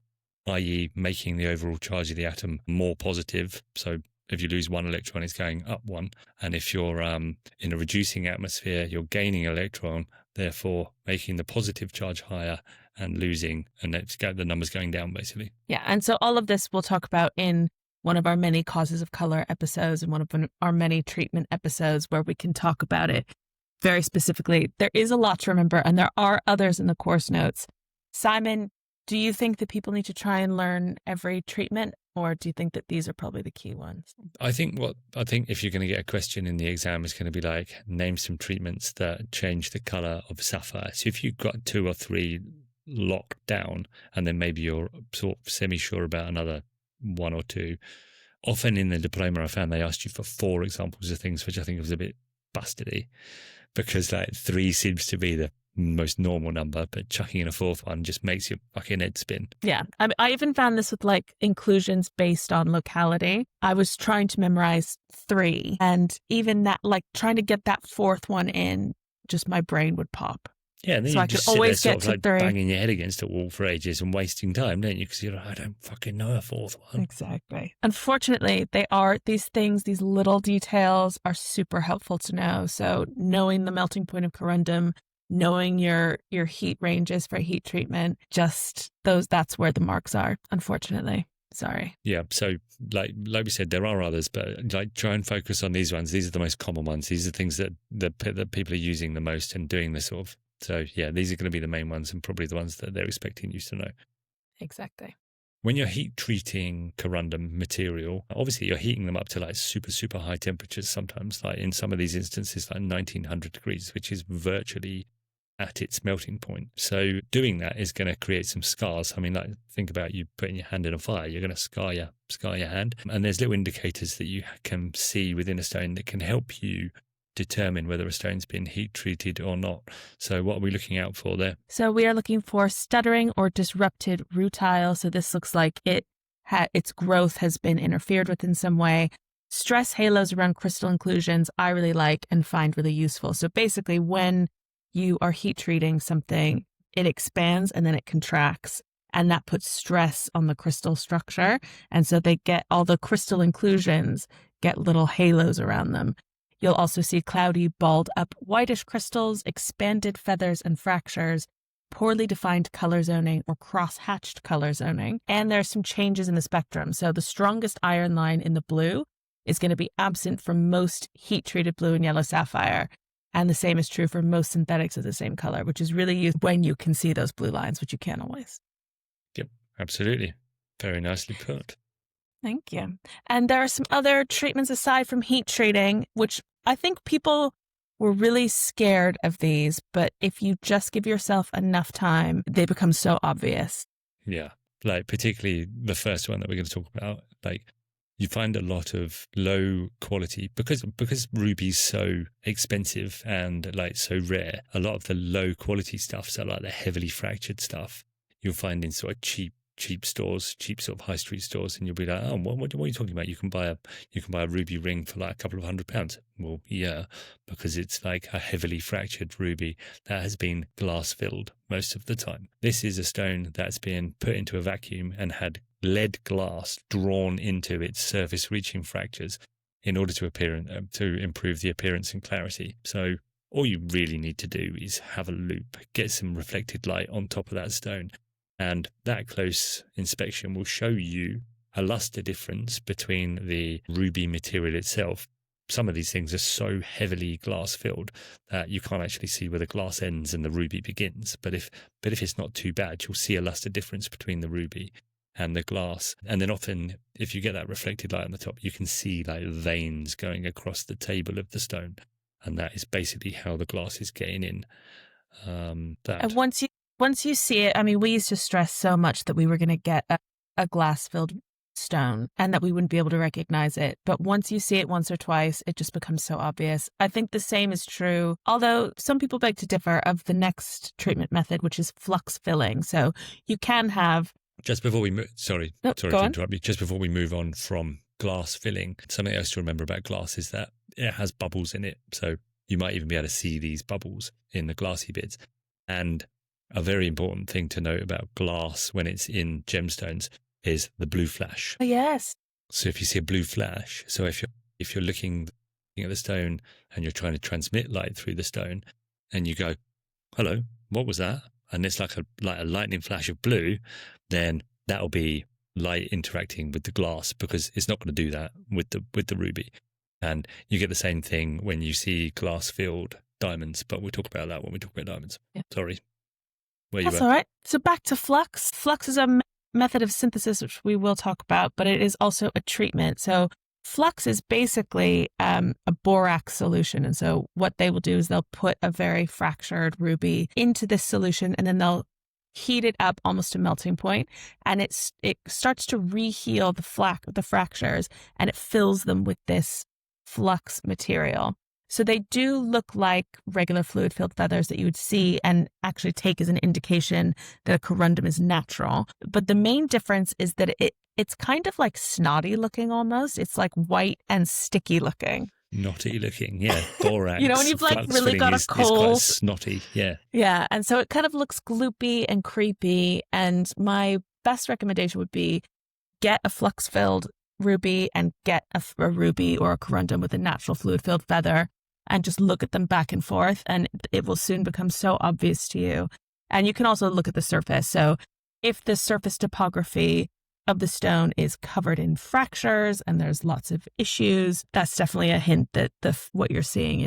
Speaker 1: i.e. making the overall charge of the atom more positive, so if you lose one electron, it's going up one. And if you're in a reducing atmosphere, you're gaining an electron, therefore making the positive charge higher and losing, and the numbers going down, basically.
Speaker 2: Yeah. And so all of this we'll talk about in one of our many causes of color episodes and one of our many treatment episodes where we can talk about it very specifically. There is a lot to remember, and there are others in the course notes. Simon, do you think that people need to try and learn every treatment, or do you think that these are probably the key ones?
Speaker 1: I think if you're going to get a question in the exam, it's going to be like, name some treatments that change the color of sapphire. So if you've got 2 or 3 locked down, and then maybe you're sort of semi-sure about another 1 or 2, often in the diploma I found they asked you for 4 examples of things, which I think was a bit bustardy, because like 3 seems to be the most normal number, but chucking in a 4th one just makes your fucking head spin.
Speaker 2: Yeah. I even found this with like inclusions based on locality. I was trying to memorize 3, and even that, like trying to get that 4th one in, just my brain would pop.
Speaker 1: Yeah, and then
Speaker 2: so
Speaker 1: you
Speaker 2: I
Speaker 1: just
Speaker 2: could always
Speaker 1: sit there
Speaker 2: get
Speaker 1: sort of
Speaker 2: to
Speaker 1: like
Speaker 2: 3.
Speaker 1: banging your head against a wall for ages and wasting time, don't you? Because you're like, I don't fucking know a 4th one.
Speaker 2: Exactly. Unfortunately, these little details are super helpful to know. So knowing the melting point of corundum, knowing your heat ranges for heat treatment, that's where the marks are, unfortunately. Sorry.
Speaker 1: Yeah, so like we said, there are others, but like try and focus on these ones. These are the most common ones. These are things that people are using the most and doing the sort of. So yeah, these are going to be the main ones and probably the ones that they're expecting you to know.
Speaker 2: Exactly.
Speaker 1: When you're heat treating corundum material, obviously you're heating them up to like super, super high temperatures sometimes, like in some of these instances, like 1900 degrees, which is virtually at its melting point. So doing that is going to create some scars. I mean, like think about you putting your hand in a fire, you're going to scar your hand. And there's little indicators that you can see within a stone that can help you determine whether a stone's been heat treated or not. So what are we looking out for there?
Speaker 2: So we are looking for stuttering or disrupted rutile. So this looks like its growth has been interfered with in some way. Stress halos around crystal inclusions I really like and find really useful. So basically when you are heat treating something, it expands and then it contracts, and that puts stress on the crystal structure. And so all the crystal inclusions get little halos around them. You'll also see cloudy, balled up whitish crystals, expanded feathers and fractures, poorly defined color zoning or cross-hatched color zoning. And there's some changes in the spectrum. So the strongest iron line in the blue is going to be absent from most heat-treated blue and yellow sapphire. And the same is true for most synthetics of the same color, which is really used when you can see those blue lines, which you can't always.
Speaker 1: Yep, absolutely. Very nicely put.
Speaker 2: Thank you. And there are some other treatments aside from heat treating, which I think people were really scared of these, but if you just give yourself enough time, they become so obvious.
Speaker 1: Yeah, like particularly the first one that we're going to talk about, like you find a lot of low quality because ruby's so expensive and like so rare. A lot of the low quality stuff, so like the heavily fractured stuff, you'll find in sort of cheap stores, cheap sort of high street stores, and you'll be like, oh, what are you talking about? You can buy a ruby ring for like a couple of £100. Well, yeah, because it's like a heavily fractured ruby that has been glass filled most of the time. This is a stone that's been put into a vacuum and had lead glass drawn into its surface reaching fractures in order to improve the appearance and clarity. So all you really need to do is have a loupe, get some reflected light on top of that stone, and that close inspection will show you a luster difference between the ruby material itself. Some of these things are so heavily glass filled that you can't actually see where the glass ends and the ruby begins. But if it's not too bad, you'll see a luster difference between the ruby and the glass. And then often, if you get that reflected light on the top, you can see like veins going across the table of the stone. And that is basically how the glass is getting in.
Speaker 2: And once you see it, I mean, we used to stress so much that we were going to get a glass-filled stone and that we wouldn't be able to recognize it. But once you see it once or twice, it just becomes so obvious. I think the same is true, although some people beg to differ, of the next treatment method, which is flux filling. So you can have...
Speaker 1: Just before we move... Sorry to interrupt you. Just before we move on from glass filling, something else to remember about glass is that it has bubbles in it. So you might even be able to see these bubbles in the glassy bits. And a very important thing to note about glass when it's in gemstones is the blue flash.
Speaker 2: Yes.
Speaker 1: So if you see a blue flash, so if you're looking at the stone and you're trying to transmit light through the stone, and you go, "Hello, what was that?" and it's like a lightning flash of blue, then that'll be light interacting with the glass, because it's not going to do that with the ruby. And you get the same thing when you see glass filled diamonds, but we'll talk about that when we talk about diamonds. Yeah. Sorry.
Speaker 2: That's all right. So back to flux. Flux is a method of synthesis, which we will talk about, but it is also a treatment. So flux is basically a borax solution. And so what they will do is they'll put a very fractured ruby into this solution, and then they'll heat it up almost to melting point, and it starts to reheal the fractures, and it fills them with this flux material. So they do look like regular fluid-filled feathers that you would see and actually take as an indication that a corundum is natural. But the main difference is that it's kind of like snotty looking almost. It's like white and sticky looking.
Speaker 1: Knotty looking, yeah. Borax.
Speaker 2: When you've like really got a cold.
Speaker 1: It's quite snotty, yeah.
Speaker 2: Yeah, and so it kind of looks gloopy and creepy. And my best recommendation would be get a flux-filled ruby and get a ruby or a corundum with a natural fluid-filled feather, and just look at them back and forth, and it will soon become so obvious to you. And you can also look at the surface. So if the surface topography of the stone is covered in fractures and there's lots of issues, that's definitely a hint that what you're seeing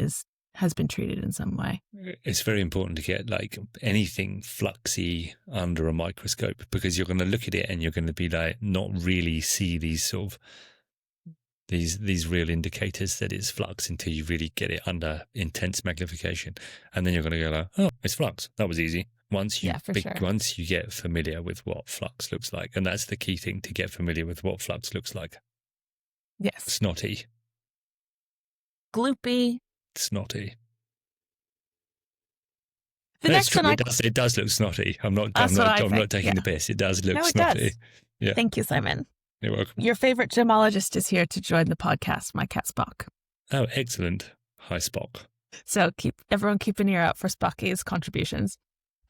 Speaker 2: has been treated in some way.
Speaker 1: It's very important to get like anything fluxy under a microscope, because you're going to look at it and you're going to be like not really see these sort of these real indicators that it's flux until you really get it under intense magnification, and then you're going to go like, oh, it's flux. That was easy. Once you get familiar with what flux looks like, and that's the key thing, to get familiar with what flux looks like.
Speaker 2: Yes.
Speaker 1: Snotty.
Speaker 2: Gloopy.
Speaker 1: Snotty.
Speaker 2: Next one
Speaker 1: it does look snotty. I'm not taking the piss. It does look snotty. Does. Yeah.
Speaker 2: Thank you, Simon.
Speaker 1: You're welcome.
Speaker 2: Your favorite gemologist is here to join the podcast, my cat Spock.
Speaker 1: Oh, excellent. Hi, Spock.
Speaker 2: So everyone keep an ear out for Spocky's contributions.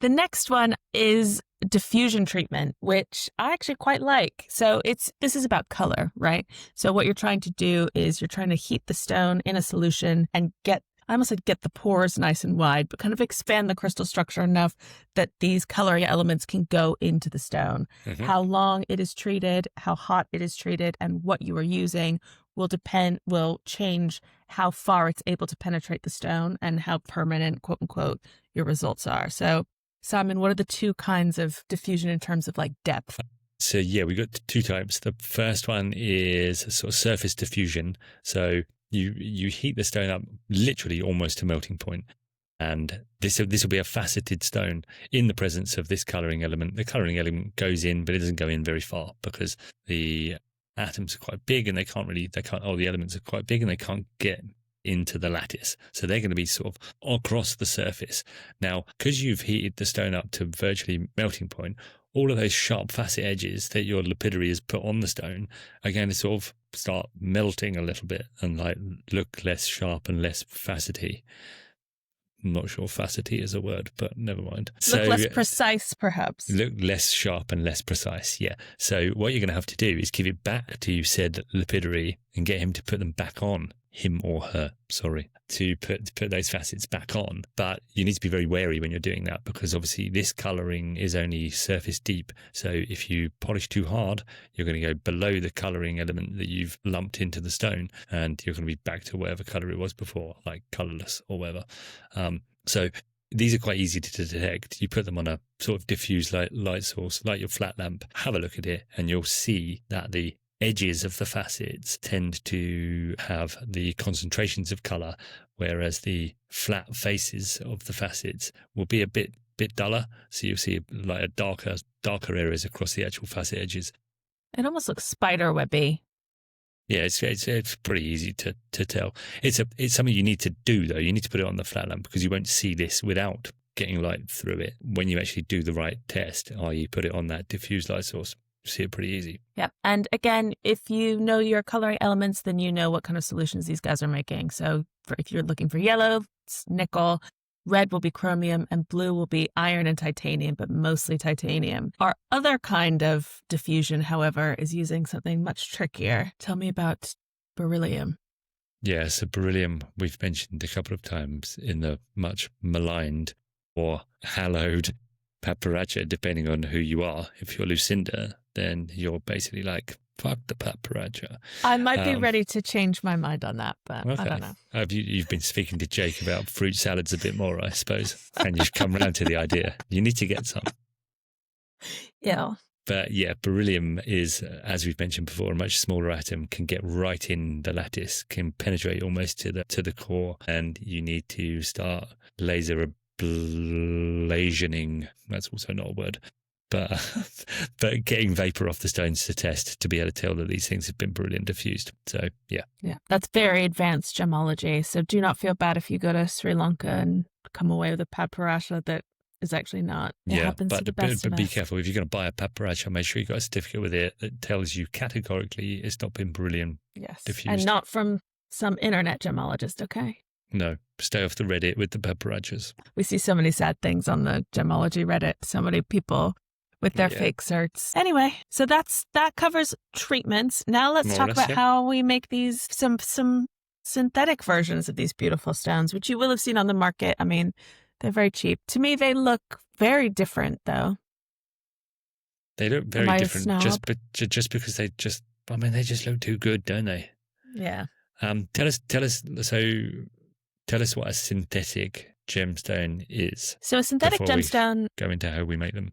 Speaker 2: The next one is diffusion treatment, which I actually quite like. So this is about color, right? So what you're trying to do is you're trying to heat the stone in a solution and get the pores nice and wide, but kind of expand the crystal structure enough that these coloring elements can go into the stone. Mm-hmm. How long it is treated, how hot it is treated, and what you are using will change how far it's able to penetrate the stone and how permanent, quote unquote, your results are. So, Simon, what are the two kinds of diffusion in terms of like depth?
Speaker 1: So yeah, we got two types. The first one is sort of surface diffusion. So you heat the stone up literally almost to melting point, and this will be a faceted stone in the presence of this colouring element. The colouring element goes in, but it doesn't go in very far because the atoms are quite big, and the elements are quite big, and they can't get into the lattice. So they're going to be sort of across the surface. Now, because you've heated the stone up to virtually melting point, all of those sharp facet edges that your lapidary has put on the stone are going to sort of start melting a little bit and like look less sharp and less facety. I'm not sure facety is a word, but never mind.
Speaker 2: Look less precise, perhaps.
Speaker 1: Look less sharp and less precise, yeah. So what you're going to have to do is give it back to said lapidary and get him to put them back on. Him or her, sorry, to put those facets back on. But you need to be very wary when you're doing that, because obviously this colouring is only surface deep. So if you polish too hard, you're going to go below the colouring element that you've lumped into the stone, and you're going to be back to whatever colour it was before, like colourless or whatever. So these are quite easy to detect. You put them on a sort of diffuse light source, like your flat lamp. Have a look at it, and you'll see that the edges of the facets tend to have the concentrations of colour, whereas the flat faces of the facets will be a bit duller. So you'll see like a darker areas across the actual facet edges.
Speaker 2: It almost looks spider webby.
Speaker 1: Yeah, it's pretty easy to tell. It's something you need to do though. You need to put it on the flat lamp, because you won't see this without getting light through it. When you actually do the right test, i.e. put it on that diffuse light source, see it pretty easy.
Speaker 2: Yeah. And again, if you know your coloring elements, then you know what kind of solutions these guys are making. So if you're looking for yellow, it's nickel. red will be chromium, and blue will be iron and titanium, but mostly titanium. Our other kind of diffusion, however, is using something much trickier. Tell me about beryllium.
Speaker 1: Yeah, so beryllium we've mentioned a couple of times in the much maligned or hallowed papyracha, depending on who you are. If you're Lucinda, then you're basically like, fuck the papyracha.
Speaker 2: I might be ready to change my mind on that, but okay. I don't know.
Speaker 1: You've been speaking to Jake about fruit salads a bit more, I suppose, and you've come around to the idea. You need to get some.
Speaker 2: Yeah.
Speaker 1: But yeah, beryllium is, as we've mentioned before, a much smaller atom, can get right in the lattice, can penetrate almost to the core, and you need to start laser ablationing. That's also not a word. But getting vapor off the stones to test to be able to tell that these things have been beryllium diffused. So, yeah.
Speaker 2: Yeah, that's very advanced gemmology. So do not feel bad if you go to Sri Lanka and come away with a papyracha that is actually not. It happens to the best of us.
Speaker 1: Be careful. If you're going to buy a papyracha, make sure you've got a certificate with it that tells you categorically it's not been beryllium diffused.
Speaker 2: And not from some internet gemmologist, okay?
Speaker 1: No, stay off the Reddit with the papyrachas.
Speaker 2: We see so many sad things on the gemmology Reddit. So many people with their fake certs. Anyway, so that covers treatments. Now let's talk about how we make these some synthetic versions of these beautiful stones, which you will have seen on the market. I mean, they're very cheap. To me, they look very different, though.
Speaker 1: They look very different, just because they just look too good, don't they?
Speaker 2: Yeah.
Speaker 1: Tell us what a synthetic gemstone is.
Speaker 2: So a synthetic gemstone.
Speaker 1: Go into how we make them.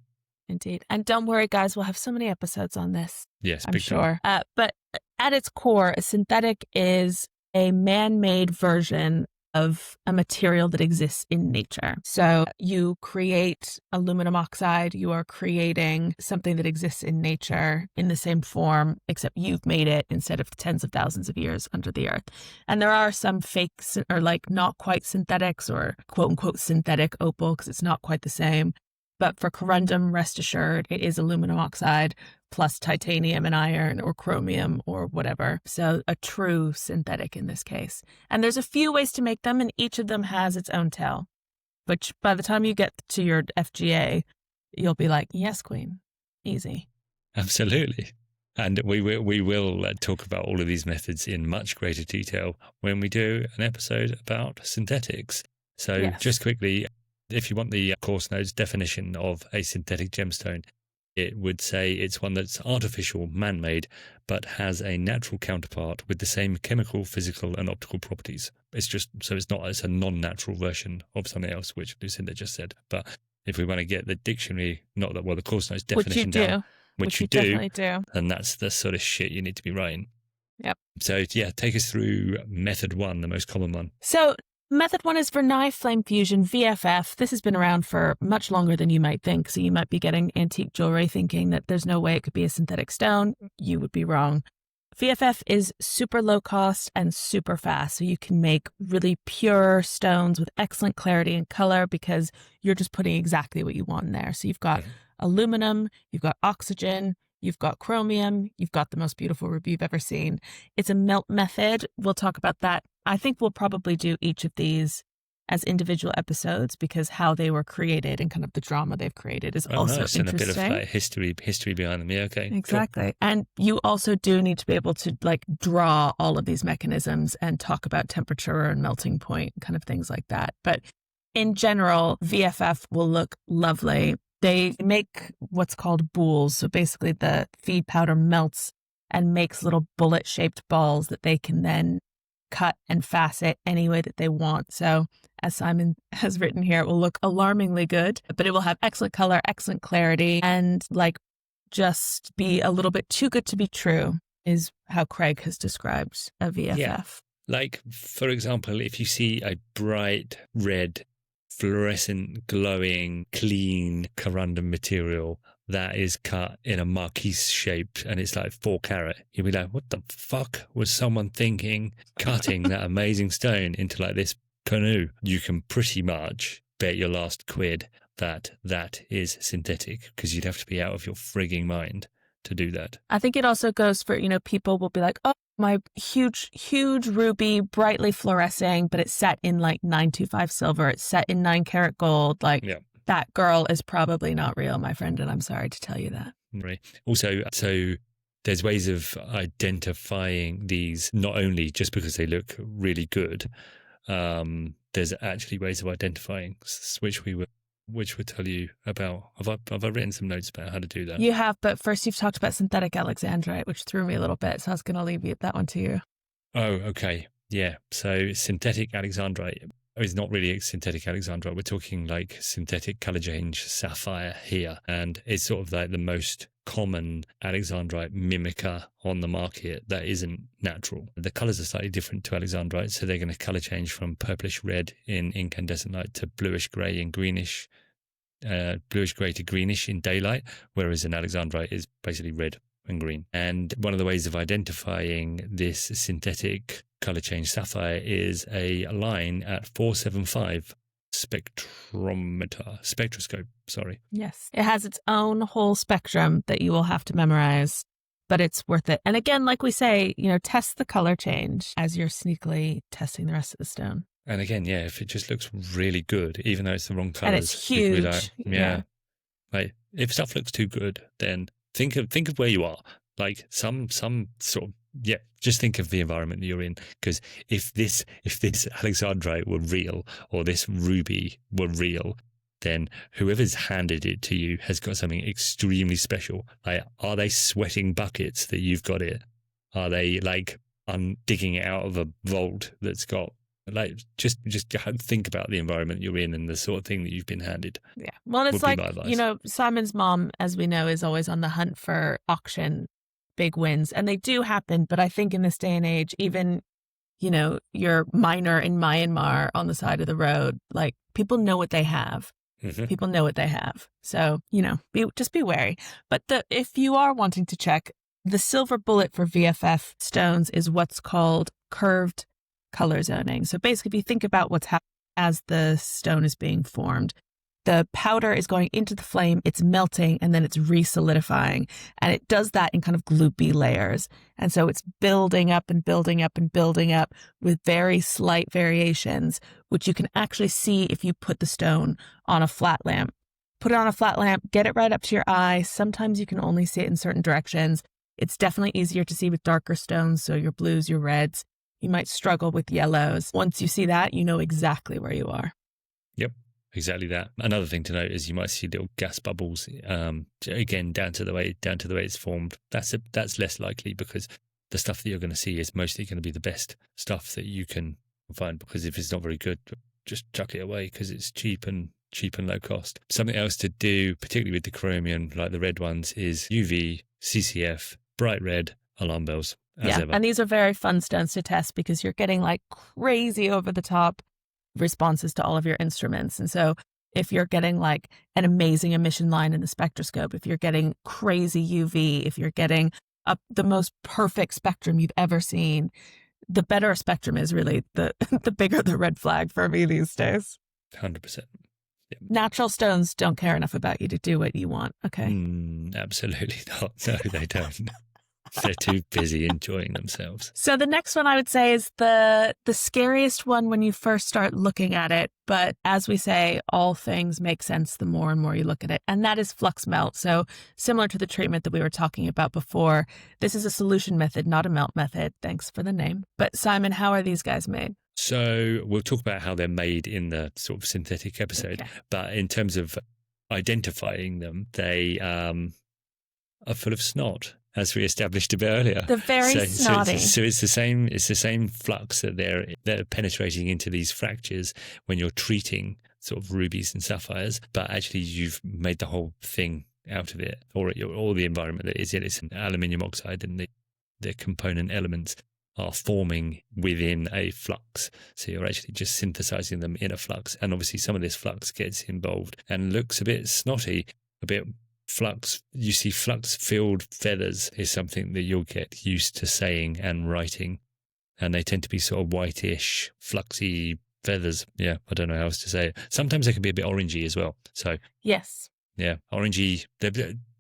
Speaker 2: Indeed. And don't worry, guys, we'll have so many episodes on this.
Speaker 1: Yes,
Speaker 2: I'm sure. But at its core, a synthetic is a man-made version of a material that exists in nature. So you create aluminum oxide, you are creating something that exists in nature in the same form, except you've made it instead of tens of thousands of years under the earth. And there are some fakes or like not quite synthetics or quote unquote synthetic opal because it's not quite the same. But for corundum, rest assured, it is aluminum oxide plus titanium and iron or chromium or whatever. So a true synthetic in this case. And there's a few ways to make them, and each of them has its own tell, which by the time you get to your FGA, you'll be like, yes, queen, easy.
Speaker 1: Absolutely. And we will talk about all of these methods in much greater detail when we do an episode about synthetics. So just quickly, if you want the course notes definition of a synthetic gemstone, it would say it's one that's artificial, man-made, but has a natural counterpart with the same chemical, physical, and optical properties. It's a non-natural version of something else, which Lucinda just said. But if we want to get the dictionary, the course notes definition down, which you do, then that's the sort of shit you need to be writing.
Speaker 2: Yep.
Speaker 1: So take us through method one, the most common one.
Speaker 2: So method one is Vernai Flame Fusion, VFF. This has been around for much longer than you might think. So you might be getting antique jewelry thinking that there's no way it could be a synthetic stone. You would be wrong. VFF is super low cost and super fast. So you can make really pure stones with excellent clarity and color because you're just putting exactly what you want in there. So you've got aluminum, you've got oxygen, you've got chromium, you've got the most beautiful ruby you've ever seen. It's a melt method. We'll talk about that. I think we'll probably do each of these as individual episodes because how they were created and kind of the drama they've created is also interesting.
Speaker 1: And a bit of history behind them. Yeah, okay.
Speaker 2: Exactly. Cool. And you also do need to be able to draw all of these mechanisms and talk about temperature and melting point, kind of things like that. But in general, VFF will look lovely. They make what's called boules. So basically the feed powder melts and makes little bullet-shaped balls that they can then cut and facet any way that they want. So as Simon has written here, it will look alarmingly good, but it will have excellent color, excellent clarity, and just be a little bit too good to be true is how Craig has described a VFF.
Speaker 1: Yeah. For example, if you see a bright red fluorescent, glowing, clean corundum material that is cut in a marquise shape and it's 4 carat, you'll be like, what the fuck was someone thinking cutting that amazing stone into this canoe? You can pretty much bet your last quid that is synthetic because you'd have to be out of your frigging mind to do that.
Speaker 2: I think it also goes for, people will be like, oh, my huge ruby, brightly fluorescing, but it's set in like 925 silver. It's set in 9 karat gold. Like that girl is probably not real, my friend, and I'm sorry to tell you that.
Speaker 1: Right. Also, so there's ways of identifying these, not only just because they look really good. There's actually ways of identifying, which would tell you about. Have I written some notes about how to do that?
Speaker 2: You have, but first you've talked about synthetic alexandrite, which threw me a little bit, so I was going to leave that one to you.
Speaker 1: Oh, okay. Yeah. So synthetic alexandrite is not really a synthetic alexandrite. We're talking like synthetic color change sapphire here. And it's sort of like the most common alexandrite mimicker on the market that isn't natural. The colors are slightly different to alexandrite, so they're going to color change from purplish red in incandescent light to bluish gray and greenish, bluish gray to greenish in daylight, whereas an alexandrite is basically red and green. And one of the ways of identifying this synthetic color change sapphire is a line at 475 spectroscope.
Speaker 2: Yes, it has its own whole spectrum that you will have to memorize, but it's worth it. And again, like we say, test the color change as you're sneakily testing the rest of the stone.
Speaker 1: And again, if it just looks really good, even though it's the wrong colors,
Speaker 2: and it's huge,
Speaker 1: like if stuff looks too good, then think of where you are. Like some sort of just think of the environment that you're in. Because if this alexandrite were real, or this ruby were real, then whoever's handed it to you has got something extremely special. Like, are they sweating buckets that you've got it? Are they like digging it out of a vault that's got like just think about the environment you're in and the sort of thing that you've been handed.
Speaker 2: Yeah. Well, it's like, Simon's mom, as we know, is always on the hunt for auction big wins, and they do happen. But I think in this day and age, even, your miner in Myanmar on the side of the road, like people know what they have. Mm-hmm. People know what they have. So, just be wary. But if you are wanting to check, the silver bullet for VFF stones is what's called curved color zoning. So basically, if you think about what's happening as the stone is being formed, the powder is going into the flame, it's melting, and then it's re-solidifying. And it does that in kind of gloopy layers. And so it's building up and building up and building up with very slight variations, which you can actually see if you put the stone on a flat lamp. Put it on a flat lamp, get it right up to your eye. Sometimes you can only see it in certain directions. It's definitely easier to see with darker stones, so your blues, your reds. You might struggle with yellows. Once you see that, you know exactly where you are.
Speaker 1: Yep. Exactly that. Another thing to note is you might see little gas bubbles. Again, down to the way it's formed. That's less likely, because the stuff that you're going to see is mostly going to be the best stuff that you can find. Because if it's not very good, just chuck it away because it's cheap and low cost. Something else to do, particularly with the chromium, like the red ones, is UV, CCF, bright red, alarm bells. Ever.
Speaker 2: And these are very fun stones to test because you're getting like crazy over the top responses to all of your instruments. And so if you're getting like an amazing emission line in the spectroscope, if you're getting crazy UV, if you're getting the most perfect spectrum you've ever seen, the better a spectrum is, really, the bigger the red flag for me these days.
Speaker 1: 100%. Yep.
Speaker 2: Natural stones don't care enough about you to do what you want. Okay.
Speaker 1: Absolutely not. No, they don't. They're too busy enjoying themselves.
Speaker 2: So the next one I would say is the scariest one when you first start looking at it. But as we say, all things make sense the more and more you look at it. And that is flux melt. So similar to the treatment that we were talking about before, this is a solution method, not a melt method. Thanks for the name. But Simon, how are these guys made?
Speaker 1: So we'll talk about how they're made in the sort of synthetic episode. Okay. But in terms of identifying them, they are full of snot, as we established a bit earlier.
Speaker 2: They're very snotty.
Speaker 1: So it's the same flux that they're penetrating into these fractures when you're treating sort of rubies and sapphires, but actually you've made the whole thing out of it, or the environment that is in it. It's an aluminium oxide, and the component elements are forming within a flux. So you're actually just synthesizing them in a flux. And obviously some of this flux gets involved and looks a bit snotty, a bit flux. You see flux-filled feathers is something that you'll get used to saying and writing. And they tend to be sort of whitish, fluxy feathers. Yeah, I don't know how else to say it. Sometimes they can be a bit orangey as well. So
Speaker 2: yes.
Speaker 1: Yeah, orangey.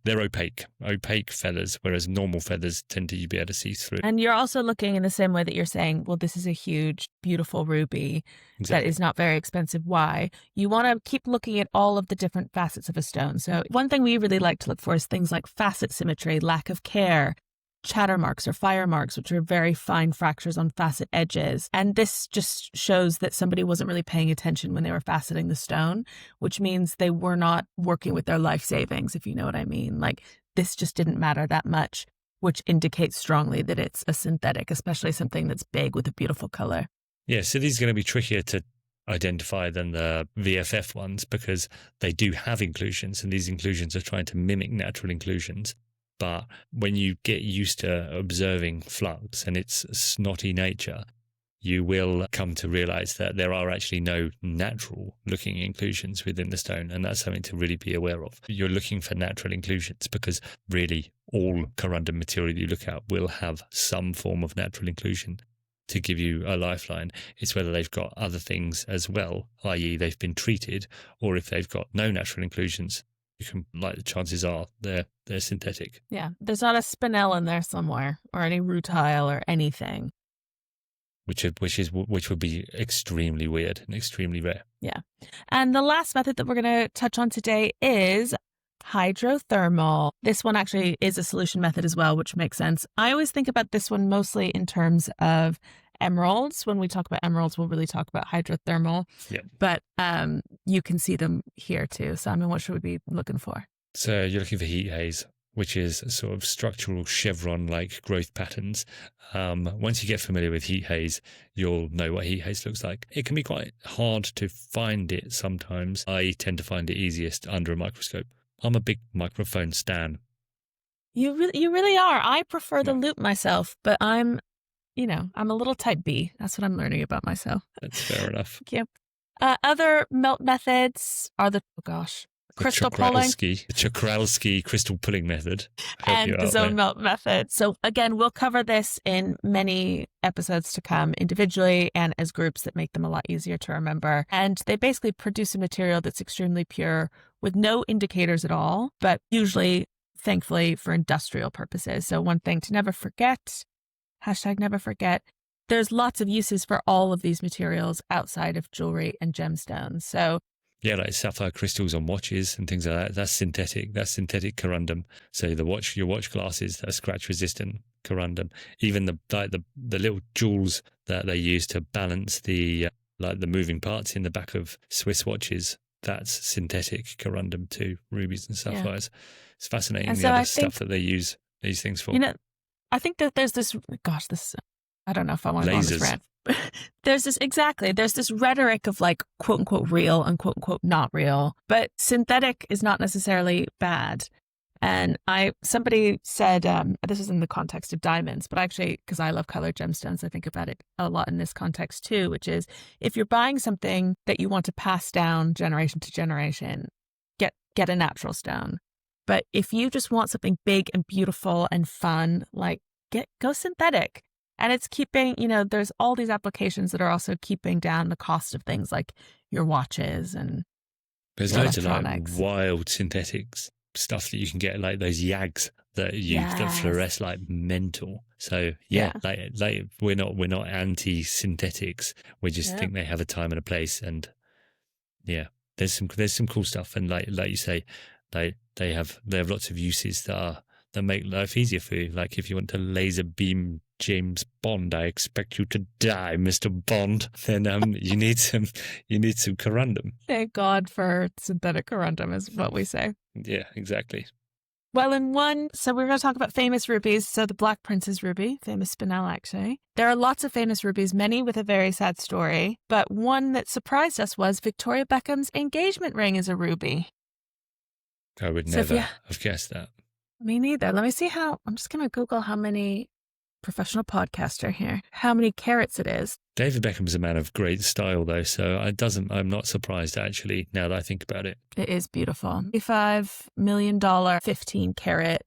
Speaker 1: they're opaque feathers, whereas normal feathers tend to be able to see through.
Speaker 2: And you're also looking in the same way that you're saying, well, this is a huge, beautiful ruby
Speaker 1: Exactly.
Speaker 2: that is not very expensive. Why? You want to keep looking at all of the different facets of a stone. So one thing we really like to look for is things like facet symmetry, lack of care, chatter marks or fire marks, which are very fine fractures on facet edges. And this just shows that somebody wasn't really paying attention when they were faceting the stone, which means they were not working with their life savings, if you know what I mean. Like, this just didn't matter that much, which indicates strongly that it's a synthetic, especially something that's big with a beautiful color.
Speaker 1: Yeah, so these are going to be trickier to identify than the VFF ones because they do have inclusions, and these inclusions are trying to mimic natural inclusions. But when you get used to observing flux and its snotty nature, you will come to realize that there are actually no natural looking inclusions within the stone. And that's something to really be aware of. You're looking for natural inclusions because really all corundum material you look at will have some form of natural inclusion to give you a lifeline. It's whether they've got other things as well, i.e. they've been treated, or if they've got no natural inclusions, you can, like, the chances are they're synthetic.
Speaker 2: Yeah, there's not a spinel in there somewhere or any rutile or anything.
Speaker 1: Which would be extremely weird and extremely rare.
Speaker 2: Yeah. And the last method that we're going to touch on today is hydrothermal. This one actually is a solution method as well, which makes sense. I always think about this one mostly in terms of emeralds. When we talk about emeralds, we'll really talk about hydrothermal.
Speaker 1: Yep.
Speaker 2: But you can see them here too. Simon, what should we be looking for?
Speaker 1: So you're looking for heat haze, which is sort of structural chevron-like growth patterns. Once you get familiar with heat haze, you'll know what heat haze looks like. It can be quite hard to find it sometimes. I tend to find it easiest under a microscope. I'm a big microphone stan.
Speaker 2: You really are. I prefer the loop myself, but I'm a little type B. That's what I'm learning about myself.
Speaker 1: That's fair enough.
Speaker 2: Yep. Other melt methods are crystal pulling.
Speaker 1: The Czochralski crystal pulling method.
Speaker 2: And the zone melt method. So again, we'll cover this in many episodes to come individually and as groups that make them a lot easier to remember. And they basically produce a material that's extremely pure with no indicators at all, but usually, thankfully, for industrial purposes. So one thing to never forget, #never forget, there's lots of uses for all of these materials outside of jewelry and gemstones. So
Speaker 1: yeah, like sapphire crystals on watches and things like that. That's synthetic. That's synthetic corundum. So your watch glasses, that are scratch resistant corundum. Even the little jewels that they use to balance the moving parts in the back of Swiss watches, that's synthetic corundum too. Rubies and sapphires. Yeah. It's fascinating the other stuff that they use these things for.
Speaker 2: I think that there's this. I don't know if I want to go on this rant. There's this rhetoric of like quote unquote real and quote unquote not real, but synthetic is not necessarily bad. And somebody said, this is in the context of diamonds, but actually, because I love colored gemstones, I think about it a lot in this context too, which is if you're buying something that you want to pass down generation to generation, get a natural stone. But if you just want something big and beautiful and fun, go synthetic. And it's keeping, there's all these applications that are also keeping down the cost of things like your watches and
Speaker 1: there's loads of like wild synthetics stuff that you can get, like those yags that that fluoresce like mental. So we're not anti-synthetics. We just think they have a time and a place. And there's some cool stuff. And like you say, they have lots of uses that make life easier for you. Like if you want to laser beam James Bond, I expect you to die, Mr. Bond. Then you need some corundum.
Speaker 2: Thank God for synthetic corundum is what we say.
Speaker 1: Yeah, exactly.
Speaker 2: Well, so we're going to talk about famous rubies. So the Black Prince's ruby, famous spinel actually. There are lots of famous rubies, many with a very sad story. But one that surprised us was Victoria Beckham's engagement ring is a ruby.
Speaker 1: I would never have guessed that.
Speaker 2: Me neither. Let me see I'm just going to Google how many professional podcaster here, how many carats it is.
Speaker 1: David Beckham's a man of great style though, so I'm not surprised actually now that I think about it.
Speaker 2: It is beautiful. $55 million, 15 carat,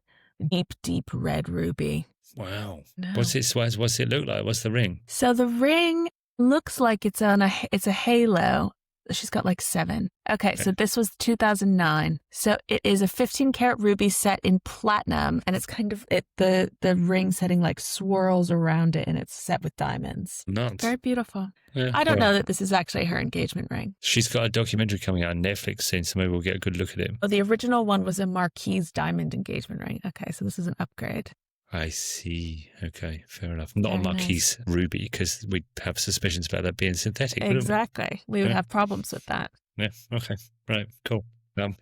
Speaker 2: deep red ruby.
Speaker 1: Wow. No. What's it look like? What's the ring?
Speaker 2: So the ring looks like it's a halo. She's got like 7. Okay, so this was 2009. So it is a 15-karat ruby set in platinum, and it's kind of the ring setting like swirls around it, and it's set with diamonds.
Speaker 1: Nuts.
Speaker 2: Very beautiful.
Speaker 1: Yeah,
Speaker 2: I don't know that this is actually her engagement ring.
Speaker 1: She's got a documentary coming out on Netflix soon, so maybe we'll get a good look at it.
Speaker 2: Oh, the original one was a Marquise diamond engagement ring. Okay, so this is an upgrade.
Speaker 1: I see. Okay, fair enough. Not
Speaker 2: Very
Speaker 1: a Marquise ruby, because we'd have suspicions about that being synthetic.
Speaker 2: Exactly. We would have problems with that.
Speaker 1: Yeah, okay. Right, cool.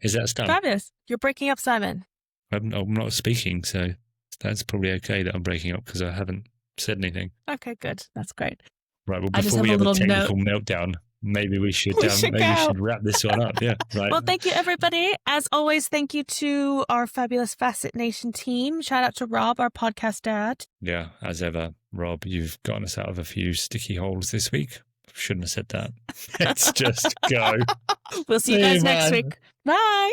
Speaker 1: Is that done?
Speaker 2: Fabulous. You're breaking up, Simon.
Speaker 1: I'm not speaking, so that's probably okay that I'm breaking up because I haven't said anything.
Speaker 2: Okay, good. That's great.
Speaker 1: Right, well, before we have a technical meltdown, maybe we should wrap this one up. Yeah, right.
Speaker 2: Well, thank you, everybody. As always, thank you to our fabulous Facet Nation team. Shout out to Rob, our podcast dad.
Speaker 1: Yeah, as ever, Rob, you've gotten us out of a few sticky holes this week. Shouldn't have said that. Let's just go.
Speaker 2: We'll see you guys next week. Bye.